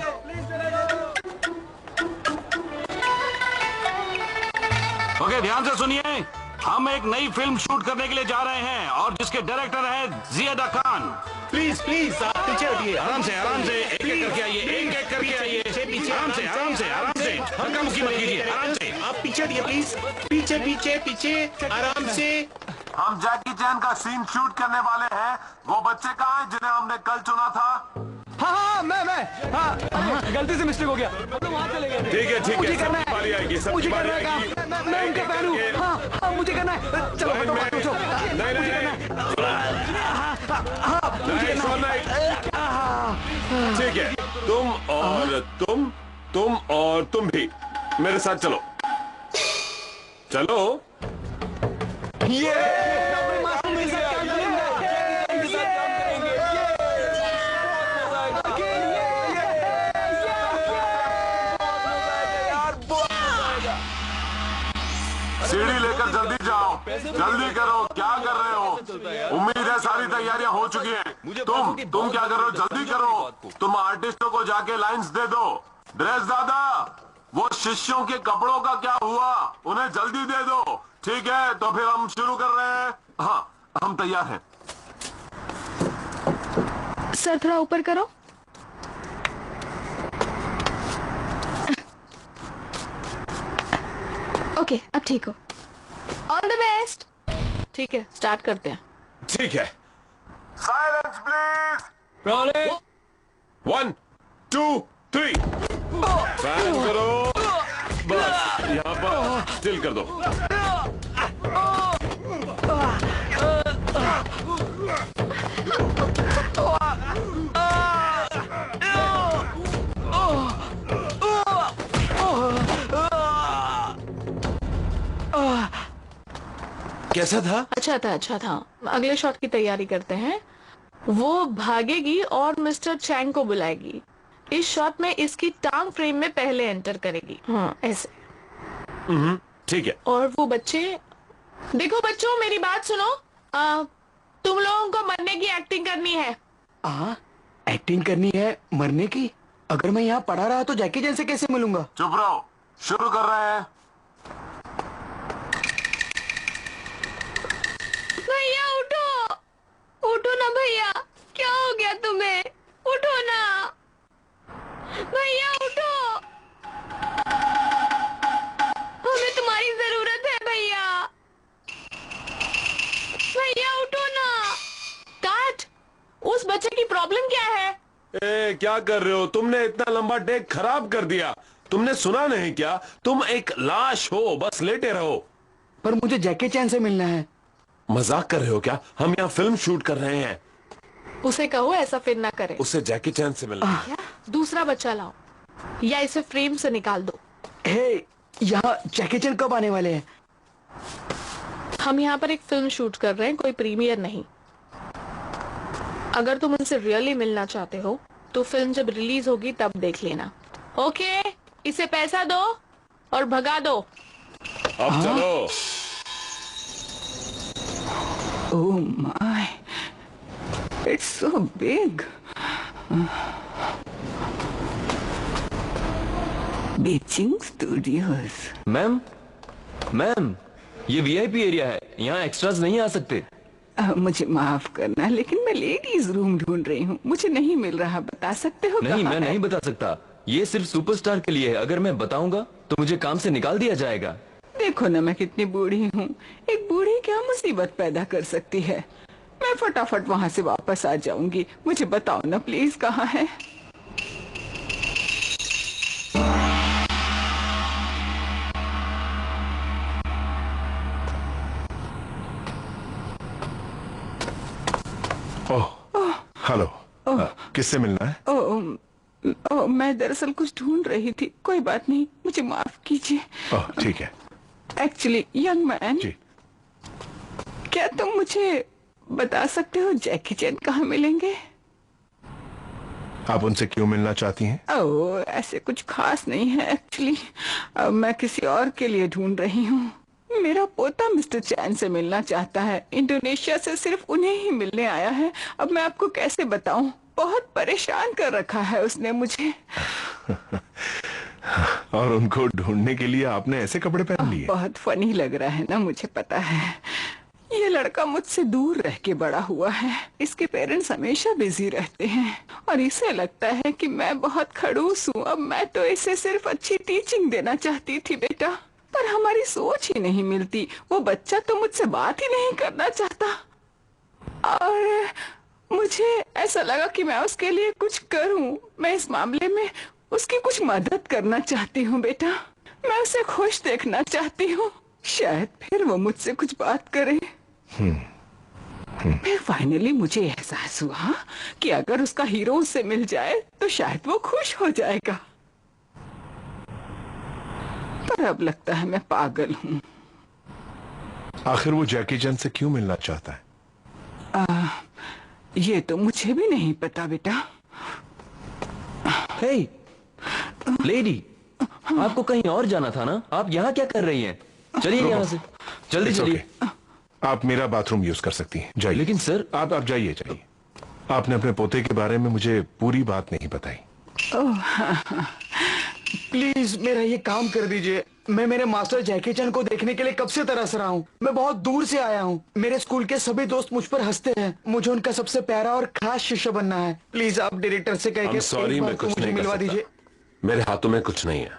ओके, ध्यान से सुनिए। हम एक नई फिल्म शूट करने के लिए जा रहे हैं और जिसके डायरेक्टर है जियादा खान। प्लीज प्लीज आप पीछे हटिए। आराम से एक एक करके आइए, एक एक करके आइए। आराम से हल्का मुक्की मत कीजिए, आराम से। आप पीछे हटिए प्लीज। पीछे पीछे पीछे आराम से। हम जैकी चैन का सीन शूट करने वाले हैं। वो बच्चे कहाँ हैं जिन्हें हमने कल चुना था? हाँ, मैं हाँ, अरे गलती से मिस्टेक हो गया। हम लोग वहाँ चले गए थे। ठीक है मुझे करना सबकी है। बारी आएगी, सबकी मुझे बारी करना है आएगी। काम। मैं उनका फैन हूँ। हाँ, मुझे करना है। चलो नहीं, फटाफट पूछो। मुझे करना है। ठीक है, तुम और तुम भी मेरे साथ चलो। चलो। सीढ़ी लेकर जल्दी जाओ, जल्दी करो। क्या कर रहे हो? उम्मीद है सारी तैयारियां हो चुकी हैं। तुम क्या कर रहे हो? जल्दी करो। तुम आर्टिस्टों को जाके लाइंस दे दो। ड्रेस दादा, वो शिष्यों के कपड़ों का क्या हुआ? उन्हें जल्दी दे दो। ठीक है, तो फिर हम शुरू कर रहे हैं। हाँ, हम तैयार हैं। सर थोड़ा ऊपर करो। ओके, अब ठीक हो। All the best. ठीक है, स्टार्ट करते हैं। ठीक है, साइलेंस प्लीज। 1 2 3 फैन करो। बस यहाँ पर स्टिल कर दो। कैसा था? अच्छा था। अगले शॉट की तैयारी करते हैं। वो भागेगी और मिस्टर चैंग को बुलाएगी। इस शॉट में इसकी टांग फ्रेम में पहले एंटर करेगी। हाँ, ऐसे। ठीक है। और वो बच्चे, देखो बच्चों मेरी बात सुनो। तुम लोगों को मरने की एक्टिंग करनी है। एक्टिंग करनी है मरने की? अगर मैं यहाँ पढ़ा रहा तो जैकी चैन से कैसे मिलूंगा? चुप रहो, शुरू कर रहे हैं। भैया उठो, उठो ना भैया। क्या हो गया तुम्हें? उठो ना भैया, उठो। हमें तुम्हारी जरूरत है भैया। भैया उठो ना। काट, उस बच्चे की प्रॉब्लम क्या है? क्या कर रहे हो? तुमने इतना लंबा टेक खराब कर दिया। तुमने सुना नहीं क्या? तुम एक लाश हो, बस लेटे रहो। पर मुझे जैकी चैन से मिलना है। मजाक कर रहे हो क्या? हम यहाँ फिल्म शूट कर रहे हैं। उसे कहो ऐसा फिर ना करे। उससे जैकी चैन से मिलना है। दूसरा बच्चा लाओ या इसे फ्रेम से निकाल दो। हे, यहाँ जैकी चैन कब आने वाले हैं? हम यहाँ पर एक फिल्म शूट कर रहे हैं, कोई प्रीमियर नहीं। अगर तुम उनसे रियली मिलना चाहते हो तो फिल्म जब रिलीज होगी तब देख लेना। ओके, इसे पैसा दो और भगा दो। अब चलो। Oh my, it's so big. Beijing Studios. Ma'am, ये वीआईपी एरिया है, यहाँ एक्स्ट्रास नहीं आ सकते। मुझे माफ करना, लेकिन मैं लेडीज रूम ढूंढ रही हूँ, मुझे नहीं मिल रहा। बता सकते हो? नहीं, कहाँ मैं है? नहीं बता सकता। ये सिर्फ सुपरस्टार के लिए है। अगर मैं बताऊंगा तो मुझे काम से निकाल दिया जाएगा। देखो ना मैं कितनी बूढ़ी हूँ। एक बूढ़ी क्या मुसीबत पैदा कर सकती है। मैं फटाफट वहाँ से वापस आ जाऊंगी। मुझे बताओ ना प्लीज, कहाँ है? ओह, हेलो। किससे मिलना है? मैं दरअसल कुछ ढूंढ रही थी। कोई बात नहीं, मुझे माफ कीजिए। ओह, ठीक है। एक्चुअली यंग मैन, क्या तुम मुझे बता सकते हो जैकी चैन कहाँ मिलेंगे? आप उनसे क्यों मिलना चाहती हैं? ओह, ऐसे कुछ खास नहीं है। एक्चुअली मैं किसी और के लिए ढूंढ रही हूँ। मेरा पोता मिस्टर चैन से मिलना चाहता है। इंडोनेशिया से सिर्फ उन्हें ही मिलने आया है। अब मैं आपको कैसे बताऊं, बहुत परेशान कर रखा है उसने मुझे। और उनको ढूंढने के लिए आपने ऐसे कपड़े पहन लिए? बहुत फनी लग रहा है ना, मुझे पता है। ये लड़का मुझसे दूर रह के बड़ा हुआ है। इसके पेरेंट्स हमेशा बिजी रहते हैं और इसे लगता है कि मैं बहुत खड़ूस हूँ। अब मैं तो इसे सिर्फ अच्छी टीचिंग देना चाहती थी बेटा, पर हमारी सोच ही नहीं मिलती। वो बच्चा तो मुझसे बात ही नहीं करना चाहता और मुझे ऐसा लगा कि मैं उसके लिए कुछ करूं। मैं इस मामले में उसकी कुछ मदद करना चाहती हूँ बेटा। मैं उसे खुश देखना चाहती हूँ। शायद फिर वो मुझसे कुछ बात करे। फिर फाइनली मुझे एहसास हुआ कि अगर उसका हीरो उससे मिल जाए तो शायद वो खुश हो जाएगा। पर अब लगता है मैं पागल हूँ। आखिर वो जैकी चैन से क्यों मिलना चाहता है? ये तो मुझे भी नहीं पता बेटा। हे, लेडी, आपको कहीं और जाना था ना? आप यहाँ क्या कर रही हैं? चलिए यहाँ से, जल्दी It's चलिए। okay. आप मेरा बाथरूम यूज कर सकती हैं, जाइए। लेकिन सर, आप जाइए। आपने अपने पोते के बारे में मुझे पूरी बात नहीं बताई। प्लीज मेरा ये काम कर दीजिए। मैं मेरे मास्टर जैकी चैन को देखने के लिए कब से तरस रहा हूँ। मैं बहुत दूर से आया हूँ। मेरे स्कूल के सभी दोस्त मुझ पर हंसते हैं। मुझे उनका सबसे प्यारा और खास शिष्य बनना है। प्लीज आप डायरेक्टर से कह के सॉरी, एक बार मैं तो कुछ मुझे नहीं कर मिलवा सकता। दीजिए। मेरे हाथों में कुछ नहीं है।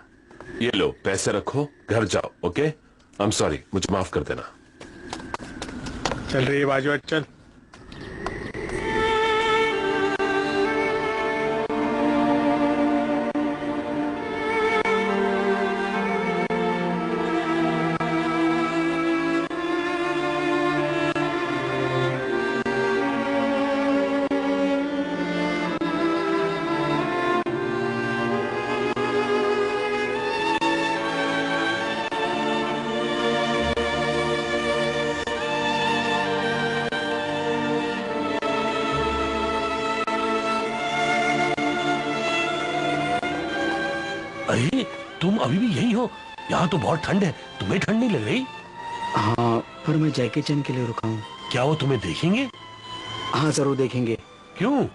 ये लो, पैसे रखो, घर जाओ। ओके, आई एम सॉरी, मुझे माफ कर देना। चल रही है बाजू, चल। अरे, तुम अभी भी यही हो? यहाँ तो बहुत ठंड है, तुम्हें ठंड नहीं लग रही? हाँ, पर मैं जैकी चैन के लिए रुका हूँ। क्या वो तुम्हें देखेंगे? हाँ, जरूर देखेंगे। क्यों?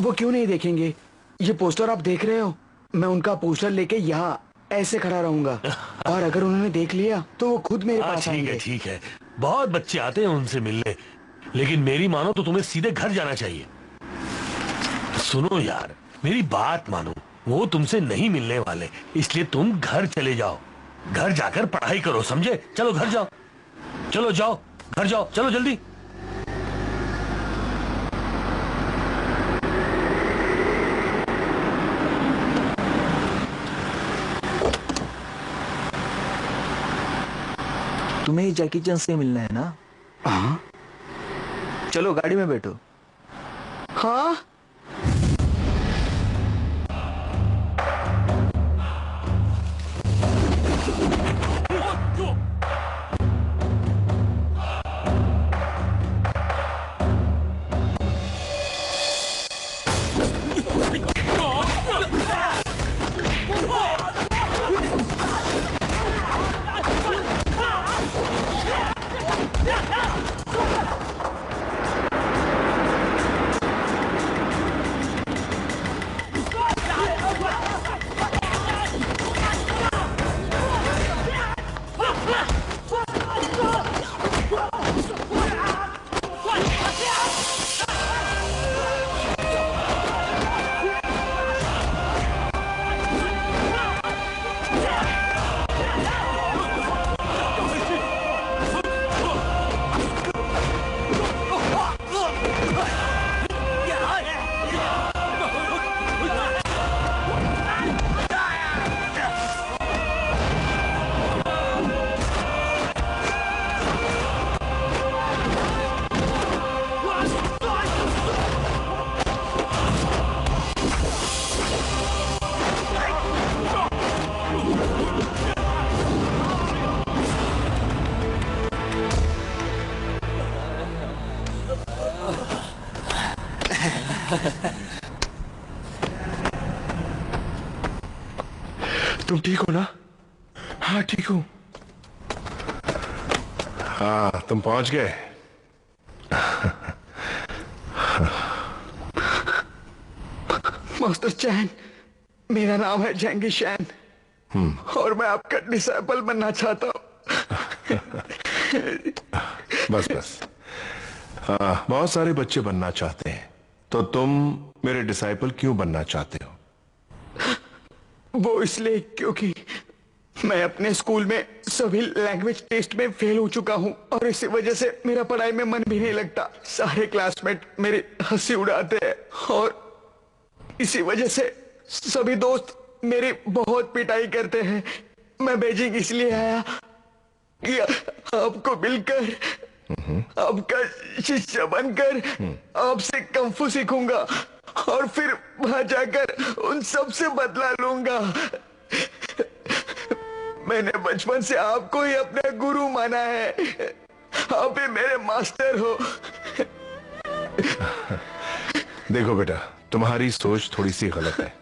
वो क्यों नहीं देखेंगे? ये पोस्टर आप देख रहे हो, मैं उनका पोस्टर लेके यहाँ ऐसे खड़ा रहूंगा और अगर उन्होंने देख लिया तो वो खुद मेरे पास आएंगे। ठीक है। बहुत बच्चे आते हैं उनसे मिलने, लेकिन मेरी मानो तो तुम्हें सीधे घर जाना चाहिए। सुनो यार, मेरी बात मानो, वो तुमसे नहीं मिलने वाले, इसलिए तुम घर चले जाओ। घर जाकर पढ़ाई करो, समझे? चलो घर जाओ, चलो जाओ, घर जाओ, चलो जल्दी। तुम्हें जैकी चैन से मिलना है ना? हाँ चलो गाड़ी में बैठो। हाँ तुम ठीक हो ना? हाँ ठीक हूं। हाँ तुम पहुंच गए। मास्टर चैन, मेरा नाम है जेंगी शैन और मैं आपका डिसाइपल बनना चाहता हूँ। बस बस। हाँ, बहुत सारे बच्चे बनना चाहते हैं, तो तुम मेरे डिसाइपल क्यों बनना चाहते हो? वो इसलिए क्योंकि मैं अपने स्कूल में सभी लैंग्वेज टेस्ट में फेल हो चुका हूँ और इसी वजह से मेरा पढ़ाई में मन भी नहीं लगता। सारे क्लासमेट मेरी हंसी उड़ाते हैं और इसी वजह से सभी दोस्त मेरी बहुत पिटाई करते हैं। मैं बीजिंग इसलिए आया कि आपको मिलकर, आपका शिष्य बनकर आपसे कंफू सीखूंगा और फिर वहां जाकर उन सब से बदला लूंगा। मैंने बचपन से आपको ही अपना गुरु माना है, आप ही मेरे मास्टर हो। देखो बेटा, तुम्हारी सोच थोड़ी सी गलत है।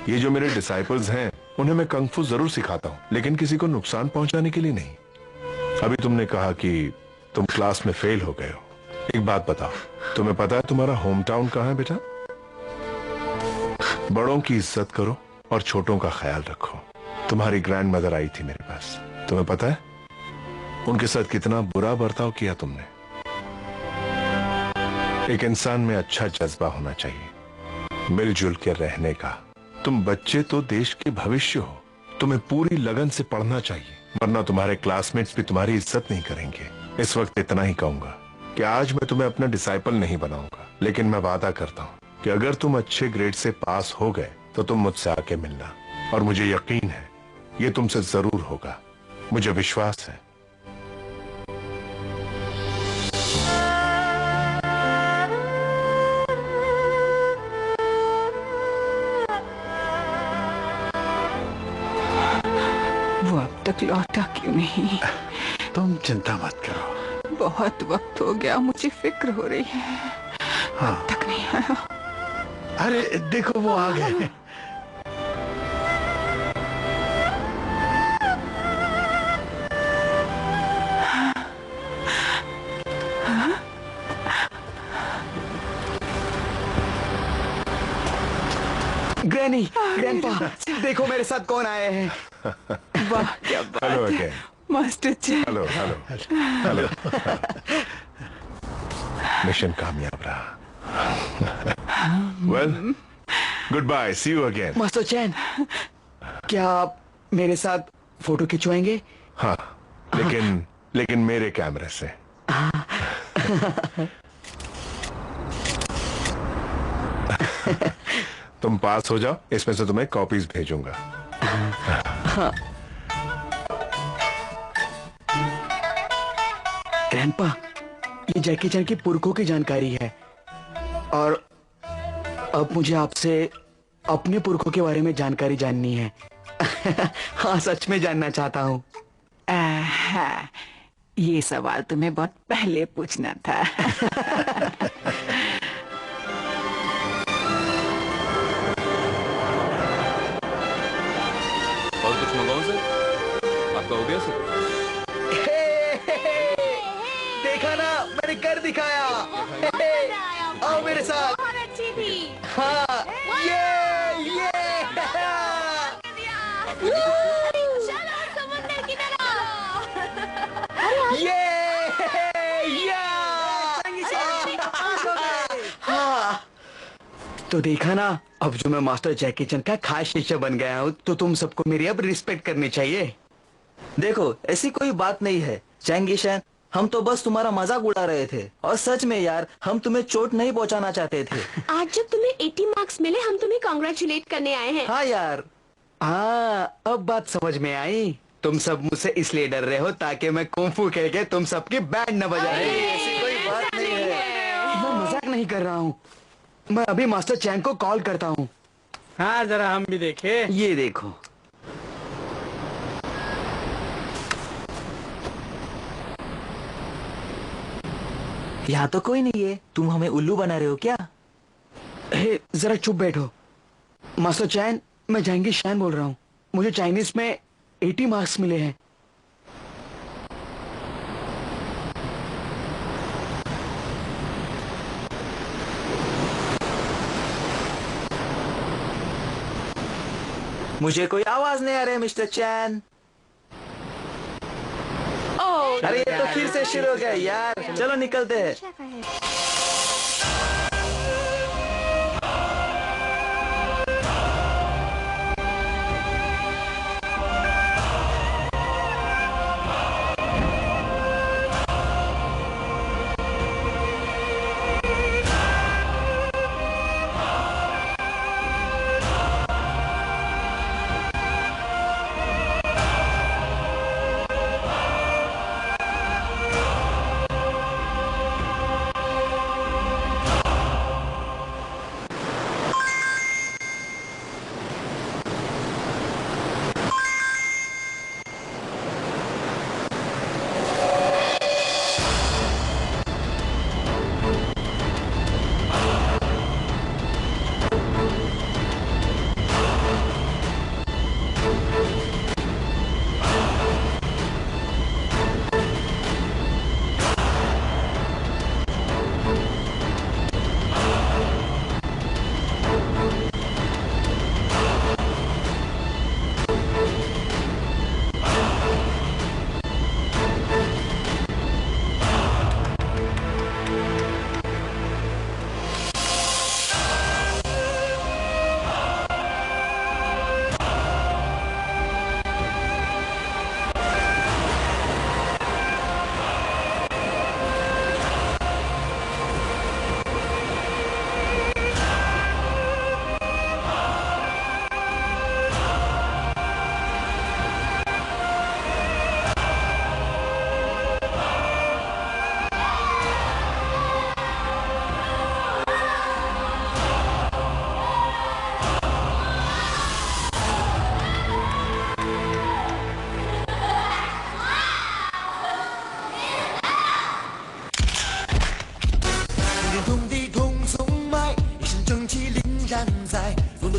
ये जो मेरे डिसाइपल्स हैं, उन्हें मैं कंफू जरूर सिखाता हूँ, लेकिन किसी को नुकसान पहुंचाने के लिए नहीं। अभी तुमने कहा कि तुम क्लास में फेल हो गए हो। एक बात बताओ, तुम्हें पता है तुम्हारा होम टाउन कहाँ है बेटा? बड़ों की इज्जत करो और छोटों का ख्याल रखो। तुम्हारी ग्रैंड मदर आई थी मेरे पास, तुम्हें पता है उनके साथ कितना बुरा बर्ताव किया तुमने? एक इंसान में अच्छा जज्बा होना चाहिए, मिलजुल के रहने का। तुम बच्चे तो देश के भविष्य हो, तुम्हें पूरी लगन से पढ़ना चाहिए, वरना तुम्हारे क्लासमेट्स भी तुम्हारी इज्जत नहीं करेंगे। इस वक्त इतना ही कहूंगा कि आज मैं तुम्हें अपना डिसाइपल नहीं बनाऊंगा, लेकिन मैं वादा करता हूं कि अगर तुम अच्छे ग्रेड से पास हो गए तो तुम मुझसे आके मिलना, और मुझे यकीन है ये तुमसे जरूर होगा, मुझे विश्वास है। वो अब तक लौटा क्यों नहीं? तुम चिंता मत करो। बहुत वक्त हो गया, मुझे फिक्र हो रही है। हाँ। अब तक नहीं आया। अरे देखो वो आ गए। ग्रैनी, ग्रैंडपा, देखो मेरे साथ कौन आए हैं। वाह क्या बात हेलो है। Again. Master Chan. Hello hello hello. Mission कामयाब रहा। Well, good bye, see you again. Master Chan, क्या आप मेरे साथ फोटो खिंचवाएंगे? हाँ, लेकिन मेरे कैमरे से। तुम पास हो जाओ, इसमें से तुम्हें कॉपीज भेजूंगा। हाँ। ग्रैंडपा, ये जैकी चैन की पुरखों की जानकारी है और अब मुझे आपसे अपने पुरखों के बारे में जानकारी जाननी है। हाँ, सच में जानना चाहता हूँ। ये सवाल तुम्हें बहुत पहले पूछना था। और कुछ मंगाऊं सर? आपका हो गया सर? देखा ना, मैंने कर दिखाया। आओ मेरे साथ। हाँ, ये हाँ, तो देखा ना, अब जो मैं मास्टर जैकी चैन का खास शिष्य बन गया हूँ, तो तुम सबको मेरी अब रिस्पेक्ट करनी चाहिए। देखो, ऐसी कोई बात नहीं है चैंगी शैन, हम तो बस तुम्हारा मजाक उड़ा रहे थे और सच में यार हम तुम्हें चोट नहीं पहुंचाना चाहते थे। आज जब तुम्हें 80 मार्क्स मिले, हम तुम्हें कॉन्ग्रेचुलेट करने आए हैं। हाँ यार। हाँ, अब बात समझ में आई। तुम सब मुझसे इसलिए डर रहे हो ताकि मैं कुंफू खेल के तुम सबकी बैंड न बजाए। ऐसी कोई बात नहीं है। मैं मजाक नहीं कर रहा हूँ। मैं अभी मास्टर चैन को कॉल करता हूँ। हाँ, जरा हम भी देखें। ये देखो। यहाँ तो कोई नहीं है, तुम हमें उल्लू बना रहे हो क्या? हे, जरा चुप बैठो। मास्टर चैन, मैं जहांगीर शैन बोल रहा हूँ। मुझे चाइनीज में 80 मार्क्स मिले हैं। मुझे कोई आवाज नहीं आ रही है मिस्टर चैन। अरे ये तो फिर से शुरू हो गया यार, चलो निकलते हैं।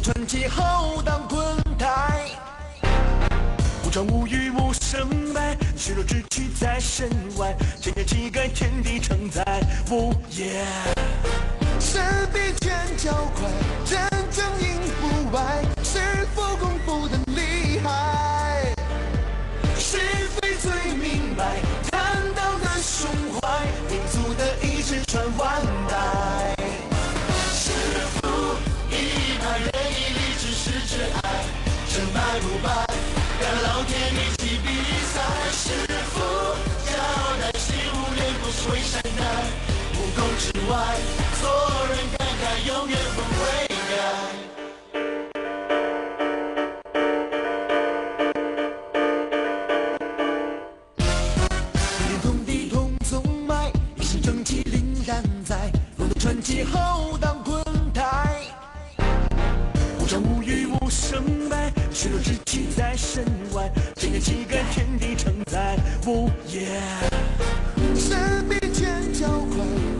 传奇浩荡滚台，无朝无雨无胜败，虚弱志气在身外，千年气概天地承载。哦耶！身比拳脚快，真正赢不败，师傅功夫的厉害，是非最明白，坦荡的胸怀，民族的意志传万代。师傅一派仁义礼智是挚爱，成败不败，跟老天一起比赛。师傅交代习武练功是为善待，武功之外，做人感慨永远不会改。站在风的传奇浩荡滚台，无常无欲无胜败，虚弱之气在身外，千年气概天地承载。哦耶！身比剑较快。